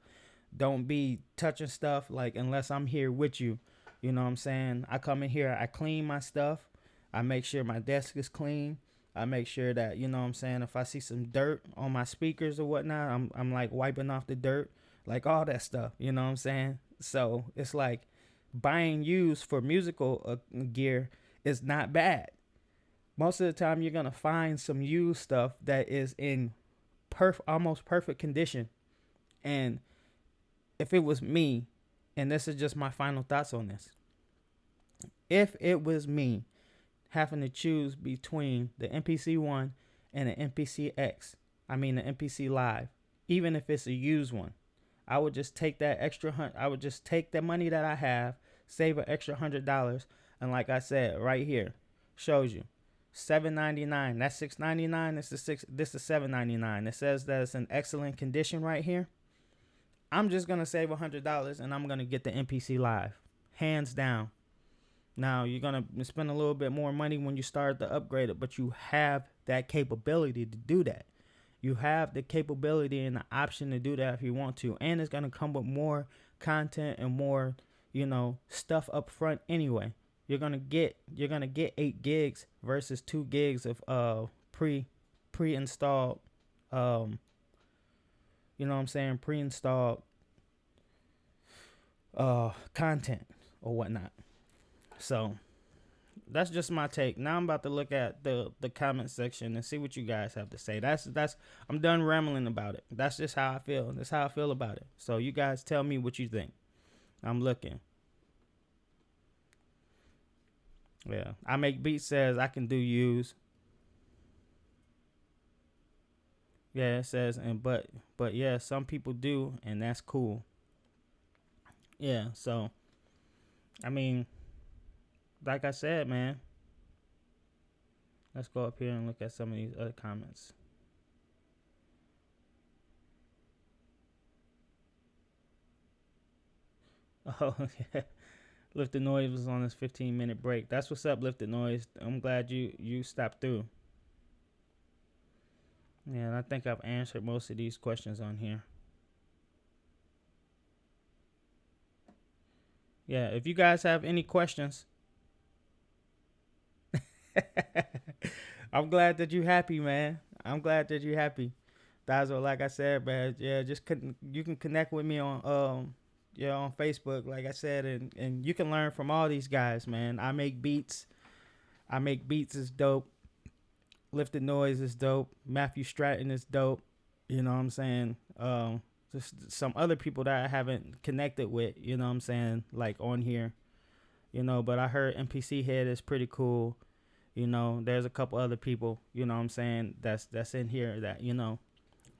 Don't be touching stuff like unless I'm here with you. You know what I'm saying? I come in here, I clean my stuff. I make sure my desk is clean. I make sure that, you know what I'm saying, if I see some dirt on my speakers or whatnot, I'm like wiping off the dirt, like all that stuff, you know what I'm saying? So it's like buying used for musical gear is not bad. Most of the time you're going to find some used stuff that is in almost perfect condition. And if it was me, and this is just my final thoughts on this, if it was me having to choose between the MPC One and the MPC X, I mean the MPC Live, even if it's a used one, I would just take that extra I would just take the money that I have, save an extra $100, and like I said, right here shows you $7.99. That's $6.99. This is $7.99. It says that it's in excellent condition right here. I'm just gonna save $100 and I'm gonna get the MPC Live, hands down. Now you're gonna spend a little bit more money when you start to upgrade it, but you have that capability to do that. You have the capability and the option to do that if you want to, and it's gonna come with more content and more, stuff up front anyway. You're gonna get 8 gigs versus 2 gigs of pre-installed pre-installed content or whatnot. So that's just my take. Now I'm about to look at the comment section and see what you guys have to say. That's I'm done rambling about it. That's just how I feel. That's how I feel about it. So you guys tell me what you think. I'm looking. Yeah, I Make Beats says I can do use. Yeah, it says but yeah, some people do, and that's cool. Yeah, so I mean, like I said, man, let's go up here and look at some of these other comments. Oh, yeah. Lifted Noise was on this 15-minute break. That's what's up, Lifted Noise. I'm glad you stopped through. Yeah, and I think I've answered most of these questions on here. Yeah, if you guys have any questions, I'm glad that you're happy, man. I'm glad that you're happy. Dazzle, like I said, man, yeah, you can connect with me on on Facebook, like I said, and you can learn from all these guys, man. I Make Beats is dope. Lifted Noise is dope. Matthew Stratton is dope. You know what I'm saying? Just some other people that I haven't connected with, you know what I'm saying, like on here. But I heard MPC Head is pretty cool. There's a couple other people, you know what I'm saying, that's in here that,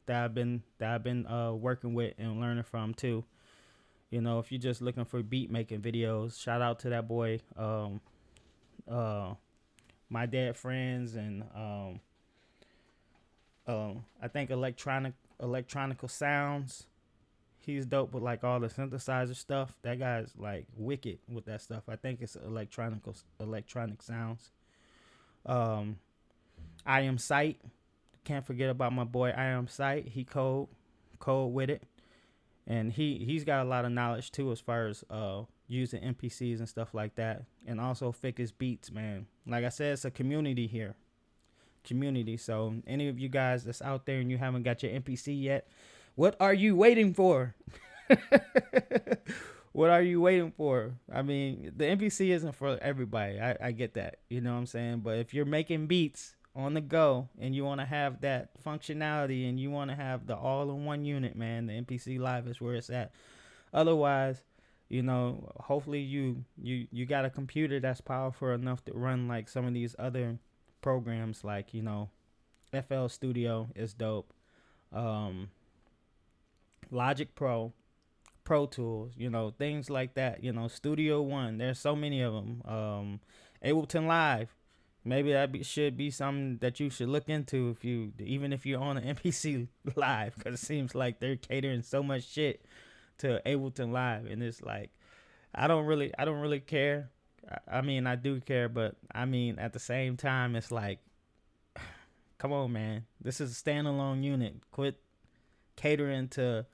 that I've been working with and learning from too. If you're just looking for beat making videos, shout out to that boy, My Dead Friends, and I think electronical sounds. He's dope with like all the synthesizer stuff. That guy's like wicked with that stuff. I think it's electronic sounds. I Am Sight. Can't forget about my boy I Am Sight. He cold with it. And he's got a lot of knowledge too as far as using MPCs and stuff like that. And also Thickest Beats, man. Like I said, it's a community here. So any of you guys that's out there and you haven't got your MPC yet, what are you waiting for? What are you waiting for? I mean, the MPC isn't for everybody. I get that. You know what I'm saying? But if you're making beats on the go and you want to have that functionality and you want to have the all-in-one unit, man, the MPC Live is where it's at. Otherwise, hopefully you got a computer that's powerful enough to run like some of these other programs, like FL Studio is dope, Logic Pro Tools, things like that, Studio One, there's so many of them, Ableton Live, maybe that should be something that you should look into even if you're on an MPC Live, because it seems like they're catering so much shit to Ableton Live, and it's like I don't really care. I mean, I do care, but I mean, at the same time, it's like, come on, man. This is a standalone unit. Quit catering to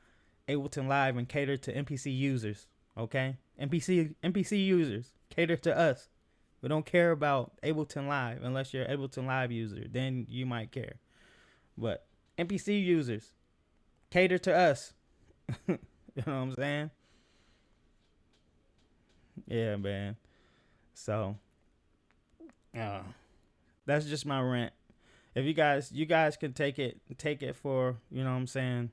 Ableton Live and cater to MPC users. Okay, MPC users cater to us. We don't care about Ableton Live unless you're an Ableton Live user. Then you might care. But MPC users cater to us. You know what I'm saying? Yeah, man. So, that's just my rant. If you guys can take it for, you know what I'm saying,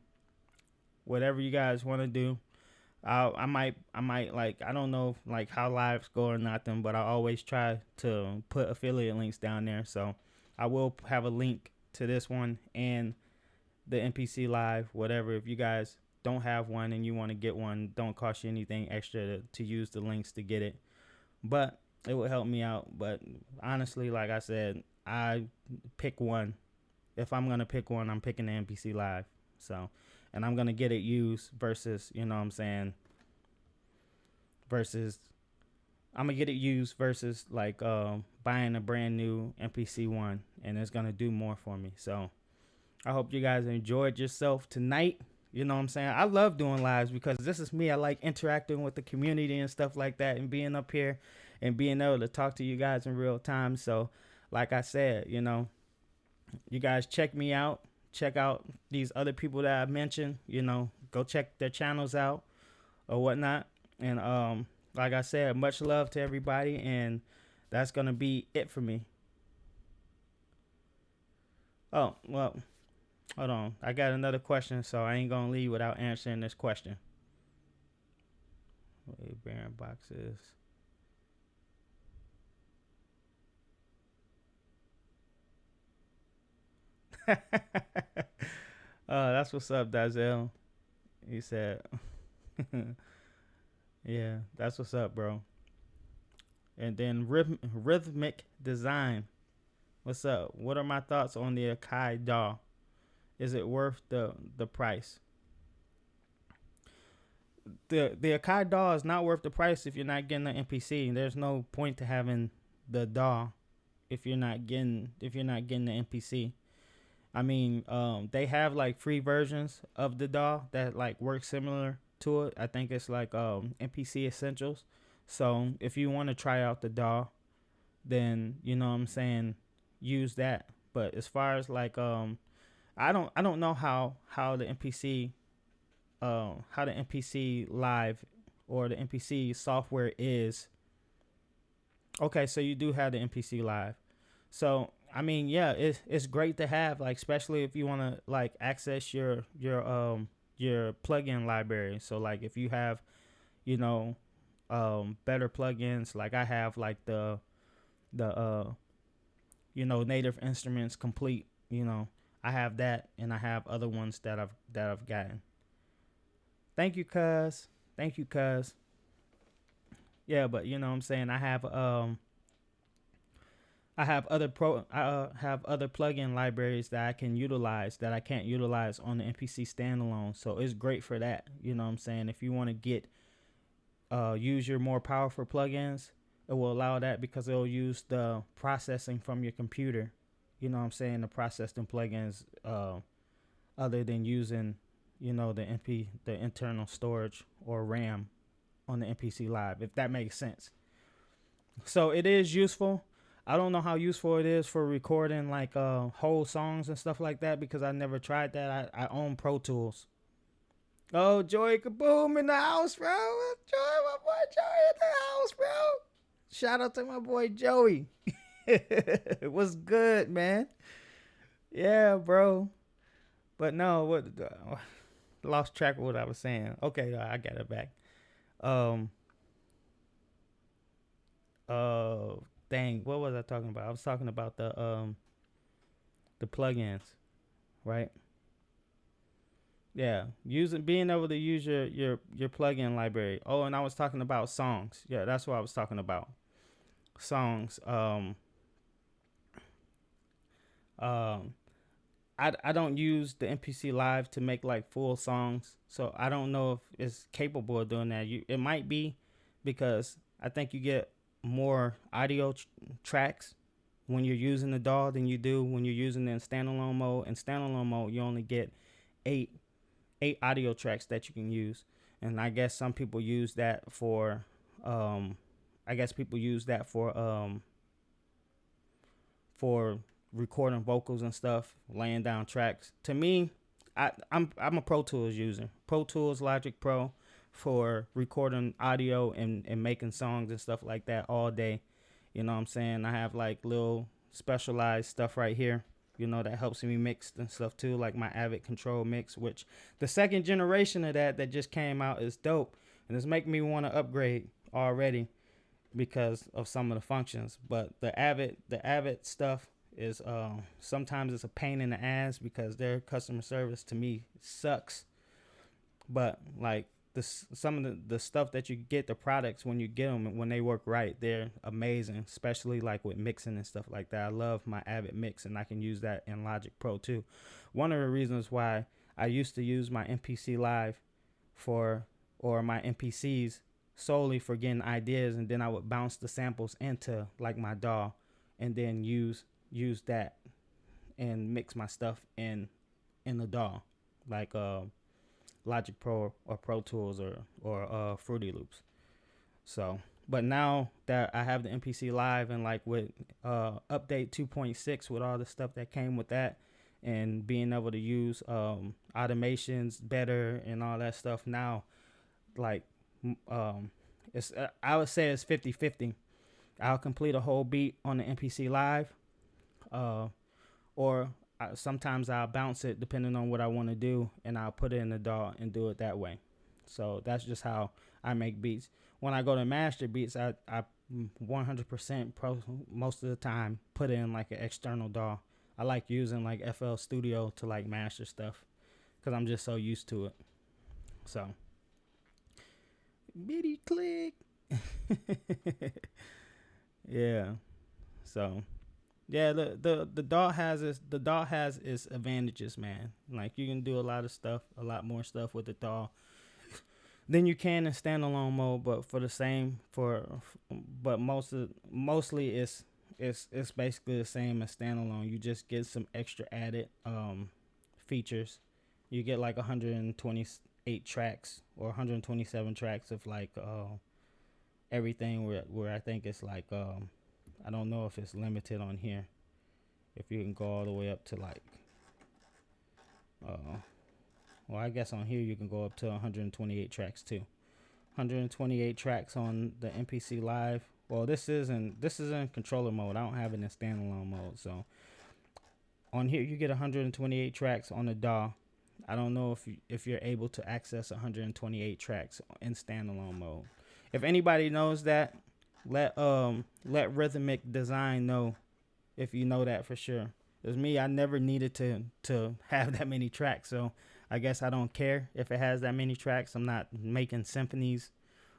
whatever you guys want to do. I might like, I don't know like how lives go or nothing, but I always try to put affiliate links down there. So I will have a link to this one and the MPC Live, whatever. If you guys don't have one and you want to get one, don't cost you anything extra to use the links to get it. But it will help me out. But honestly, like I said, I pick one. If I'm gonna pick one, I'm picking the MPC Live. So, and I'm gonna get it used versus, you know what I'm saying, versus I'm gonna get it used versus like buying a brand new MPC One, and it's gonna do more for me. So I hope you guys enjoyed yourself tonight. You know what I'm saying? I love doing lives because this is me. I like interacting with the community and stuff like that, and being up here and being able to talk to you guys in real time. So like I said, you know, you guys check me out. Check out these other people that I mentioned. You know, go check their channels out or whatnot. And like I said, much love to everybody, and that's gonna be it for me. Oh, well, hold on. I got another question, so I ain't gonna leave without answering this question. Weight bearing boxes. That's what's up, Dazel. He said, yeah, that's what's up, bro. And then rhythmic design. What's up? What are my thoughts on the Akai DAW? Is it worth the price? The Akai DAW is not worth the price if you're not getting the MPC. There's no point to having the DAW if you're not getting the MPC. I mean, they have like free versions of the DAW that like work similar to it. I think it's like MPC Essentials. So if you want to try out the DAW, then you know what I'm saying, use that. But as far as like I don't know how the MPC Live or the MPC software is. Okay, so you do have the MPC Live. So I mean, yeah, it's great to have, like, especially if you want to like access your plugin library. So like if you have, you know, better plugins, like I have like the you know, Native Instruments Complete, you know, I have that, and I have other ones that I've gotten. Thank you, cuz. Thank you, cuz. Yeah, but you know what I'm saying, I have other plugin libraries that I can utilize that I can't utilize on the MPC standalone. So it's great for that. You know what I'm saying? If you want to get use your more powerful plugins, it will allow that because it'll use the processing from your computer. You know what I'm saying? The processing plugins other than using, you know, the internal storage or RAM on the MPC Live, if that makes sense. So it is useful. I don't know how useful it is for recording like whole songs and stuff like that because I never tried that. I own Pro Tools. Oh, Joey Kaboom in the house, bro. My boy Joey in the house, bro. Shout out to my boy Joey. What's good, man? Yeah, bro. But no, what lost track of what I was saying. Okay, I got it back. Dang, what was I talking about? I was talking about the plugins, right? Yeah, being able to use your plugin library. Oh, and I was talking about songs. Yeah, that's what I was talking about. Songs. I don't use the MPC Live to make like full songs, so I don't know if it's capable of doing that. It might be, because I think you get more audio tracks when you're using the DAW than you do when you're using it in standalone mode. In standalone mode, you only get eight 8 audio tracks that you can use. And I guess some people use that for I guess people use that for recording vocals and stuff, laying down tracks. To me, I'm a Pro Tools user. Pro Tools, Logic Pro, for recording audio and making songs and stuff like that all day. You know what I'm saying? I have like little specialized stuff right here, you know, that helps me mix and stuff too, like my Avid Control Mix, which the second generation of that just came out is dope. And it's making me want to upgrade already because of some of the functions. But the Avid stuff is sometimes it's a pain in the ass because their customer service to me sucks. But like some of the stuff that you get, the products, when you get them, when they work right, they're amazing, especially like with mixing and stuff like that. I love my Avid Mix, and I can use that in Logic Pro too. One of the reasons why I used to use my MPC Live or my MPCs solely for getting ideas, and then I would bounce the samples into like my DAW and then use that and mix my stuff in the DAW, like Logic Pro or Pro Tools or Fruity Loops. So, but now that I have the MPC Live, and like with update 2.6 with all the stuff that came with that, and being able to use automations better and all that stuff, now like it's I would say it's 50-50. I'll complete a whole beat on the MPC Live, or sometimes I'll bounce it depending on what I want to do, and I'll put it in the DAW and do it that way. So that's just how I make beats. When I go to master beats, I 100% most of the time put in like an external DAW. I like using like FL Studio to like master stuff because I'm just so used to it. So bitty click. Yeah. So yeah, the DAW has its advantages, man. Like you can do a lot more stuff with the DAW than you can in standalone mode. But mostly it's basically the same as standalone. You just get some extra added features. You get like 128 tracks or 127 tracks of like everything. Where I think it's like I don't know if it's limited on here. If you can go all the way up to like, well, I guess on here you can go up to 128 tracks too. 128 tracks on the MPC Live. Well, this is in controller mode. I don't have it in standalone mode. So on here you get 128 tracks on the DAW. I don't know if you're able to access 128 tracks in standalone mode. If anybody knows that, let Rhythmic Design know if you know that for sure. As me, I never needed to have that many tracks, so I guess I don't care if it has that many tracks. I'm not making symphonies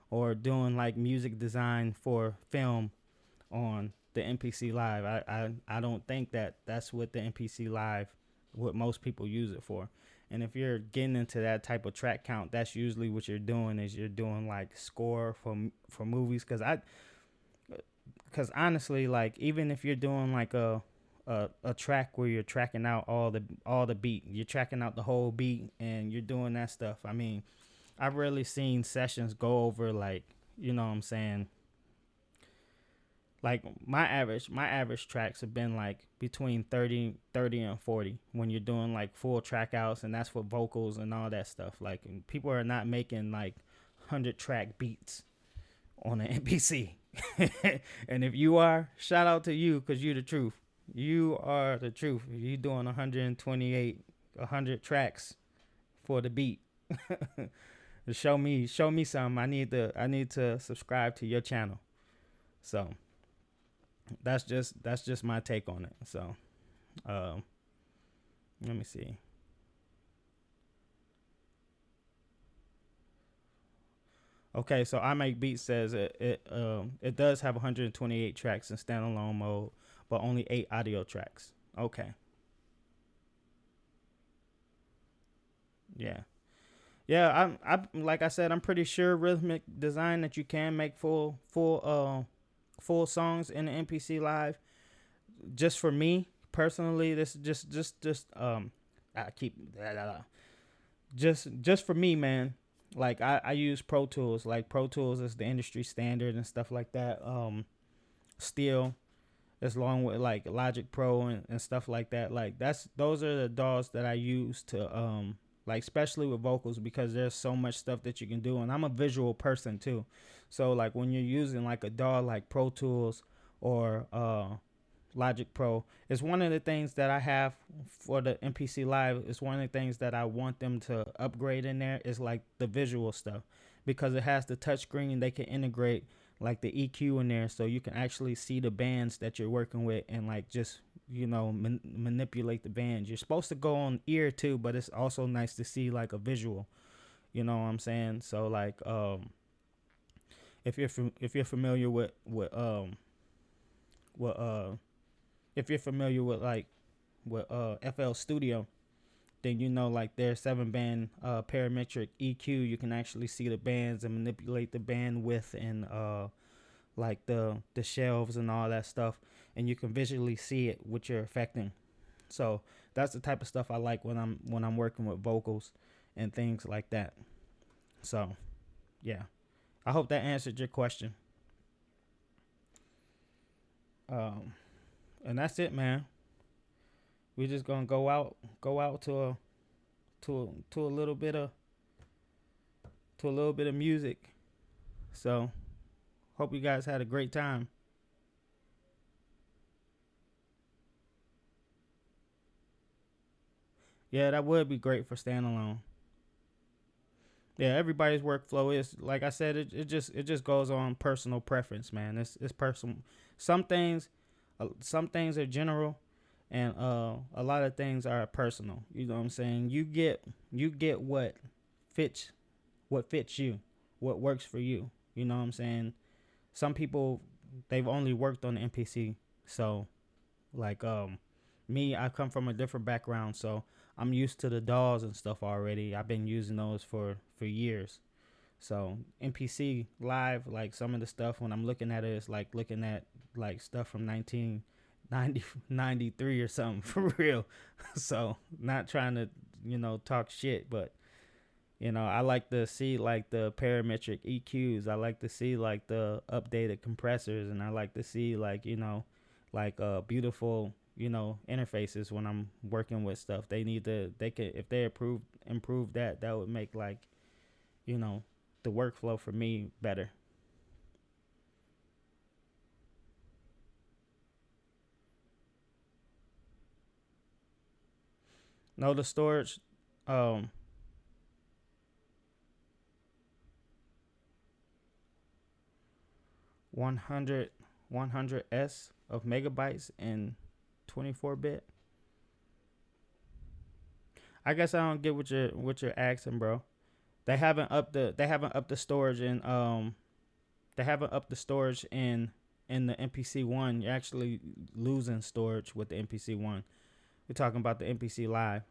or doing like music design for film on the MPC Live. I don't think that's what the MPC Live, what most people use it for. And if you're getting into that type of track count, that's usually what you're doing, is you're doing like score for movies. Because honestly, like even if you're doing like a track where you're tracking out all the beat, you're tracking out the whole beat and you're doing that stuff. I mean, I've really seen sessions go over like, you know what I'm saying, like my average tracks have been like between 30 and 40 when you're doing like full track outs, and that's for vocals and all that stuff. Like people are not making like 100 track beats on an MPC. And if you are, shout out to you, because you're the truth. You are the truth. You doing 100 tracks for the beat. show me something. I need to subscribe to your channel. So that's just my take on it. So let me see. Okay, so I Make Beats says it does have 128 tracks in standalone mode, but only 8 audio tracks. Okay. Yeah. Yeah, I'm like I said, I'm pretty sure Rhythmic Design that you can make full songs in the MPC Live. Just for me personally, this is just just for me, man. Like I use Pro Tools. Like Pro Tools is the industry standard and stuff like that. Still, as long with like Logic Pro and stuff like that. Like those are the DAWs that I use to like especially with vocals because there's so much stuff that you can do, and I'm a visual person too. So like when you're using like a DAW like Pro Tools or Logic Pro, it's one of the things that I have for the MPC Live. It's one of the things that I want them to upgrade in there is like the visual stuff because it has the touch screen. They can integrate like the EQ in there so you can actually see the bands that you're working with and like just manipulate the bands. You're supposed to go on ear too, but it's also nice to see like a visual, you know what I'm saying? So like if you're familiar with what if you're familiar with like with FL Studio, then you know like their 7-band parametric EQ. You can actually see the bands and manipulate the bandwidth and like the shelves and all that stuff, and you can visually see it what you're affecting. So that's the type of stuff I like when I'm working with vocals and things like that. So yeah, I hope that answered your question. And that's it, man. We just gonna go out to a little bit of music. So hope you guys had a great time. Yeah, that would be great for standalone. Yeah, everybody's workflow is like I said. It just goes on personal preference, man. It's personal. Some things, some things are general, and a lot of things are personal. You know what I'm saying? You get fits what fits you, what works for you. You know what I'm saying? Some people they've only worked on the MPC, so like me, I come from a different background, so I'm used to the DAWs and stuff already. I've been using those for years. So MPC Live, like some of the stuff when I'm looking at it, it's like looking at like stuff from 1993 or something for real. So not trying to talk shit, but I like to see like the parametric EQs. I like to see like the updated compressors, and I like to see like like beautiful interfaces when I'm working with stuff. They could if they improve that would make like the workflow for me better. No, the storage, um, 100 100s of megabytes in 24-bit. I guess I don't get what you're asking, bro. They haven't upped the storage in they haven't upped the storage in the MPC One. You're actually losing storage with the MPC One. We're talking about the MPC Live.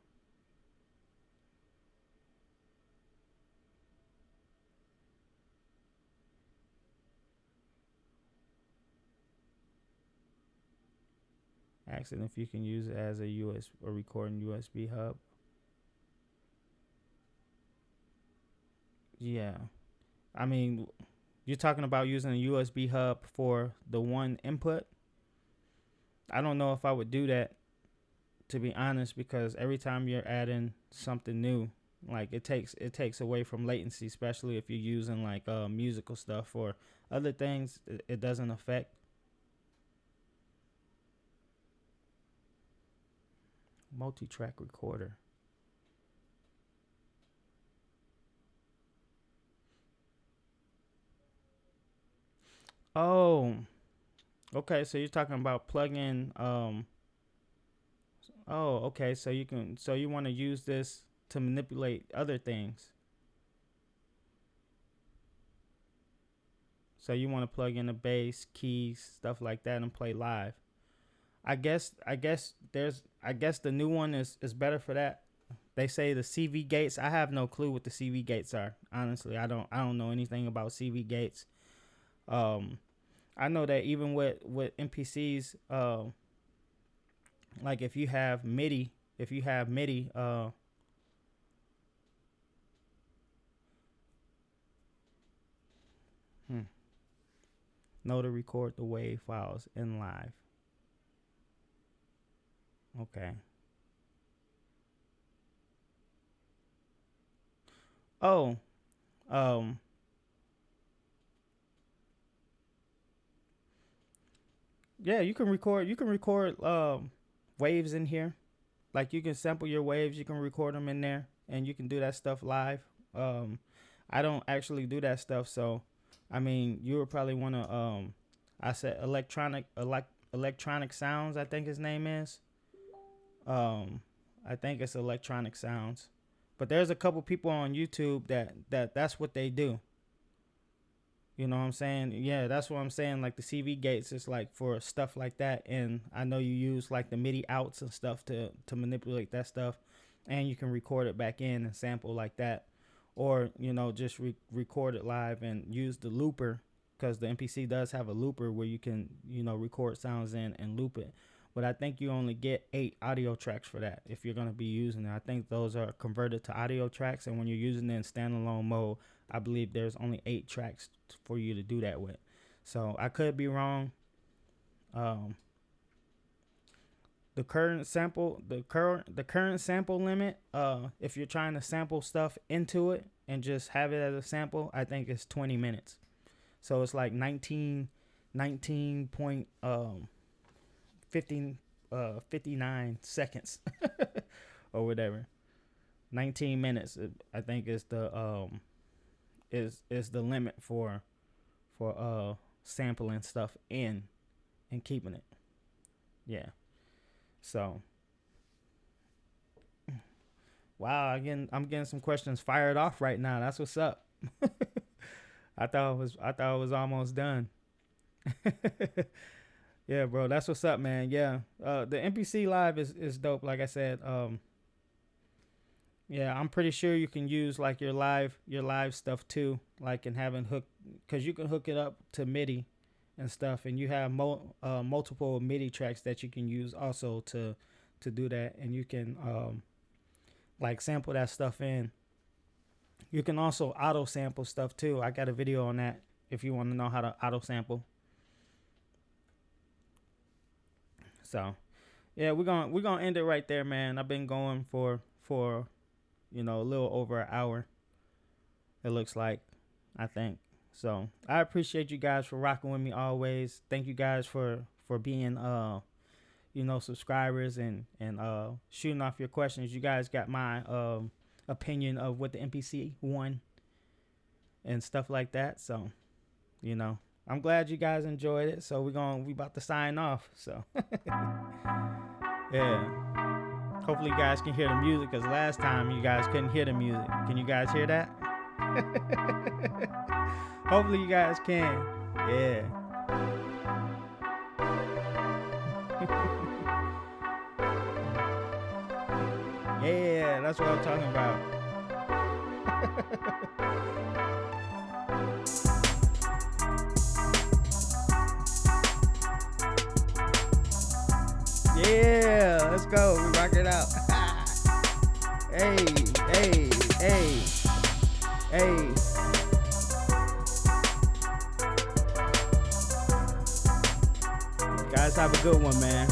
Asking if you can use it as a recording USB hub. Yeah, I mean, you're talking about using a USB hub for the one input. I don't know if I would do that, to be honest, because every time you're adding something new, like it takes away from latency, especially if you're using like musical stuff or other things. It doesn't affect. Multi-track recorder. Oh, okay. So you're talking about plug-in. Oh, okay. So you want to use this to manipulate other things. So you want to plug in the bass, keys, stuff like that, and play live. I guess the new one is better for that. They say the CV gates. I have no clue what the CV gates are. Honestly, I don't know anything about CV gates. Um, I know that even with MPCs, like if you have MIDI, Know to record the WAV files in live. Okay. Oh, yeah, you can record. You can record waves in here. Like you can sample your waves. You can record them in there, and you can do that stuff live. I don't actually do that stuff, so I mean, you would probably want to. I said electronic sounds. I think his name is. I think it's electronic sounds, but there's a couple people on YouTube that's what they do. You know what I'm saying? Yeah, that's what I'm saying. Like the CV gates is like for stuff like that, and I know you use like the MIDI outs and stuff to manipulate that stuff, and you can record it back in and sample like that, or you know just record it live and use the looper, because the MPC does have a looper where you can record sounds in and loop it. But I think you only get 8 audio tracks for that if you're going to be using it. I think those are converted to audio tracks, and when you're using it in standalone mode, I believe there's only 8 tracks for you to do that with. So I could be wrong. The current sample limit, if you're trying to sample stuff into it and just have it as a sample, I think it's 20 minutes. So it's like 59 seconds or whatever. 19 minutes I think is the is the limit for sampling stuff in and keeping it. Yeah. So wow, again, I'm getting some questions fired off right now. That's what's up. I thought it was almost done. Yeah, bro, that's what's up, man. Yeah, the MPC Live is dope. Like I said, yeah, I'm pretty sure you can use like your live stuff too, like and having hook, because you can hook it up to MIDI and stuff, and you have multiple MIDI tracks that you can use also to do that, and you can like sample that stuff in. You can also auto sample stuff too. I got a video on that if you want to know how to auto sample. So, yeah, we're gonna end it right there, man. I've been going for a little over an hour. It looks like, I think. So I appreciate you guys for rocking with me always. Thank you guys for being subscribers and shooting off your questions. You guys got my opinion of what the MPC One and stuff like that. So, I'm glad you guys enjoyed it. So we about to sign off. So yeah. Hopefully you guys can hear the music, because last time you guys couldn't hear the music. Can you guys hear that? Hopefully you guys can. Yeah. Yeah, that's what I'm talking about. Yeah, let's go. We rock it out. Hey. You guys have a good one, man.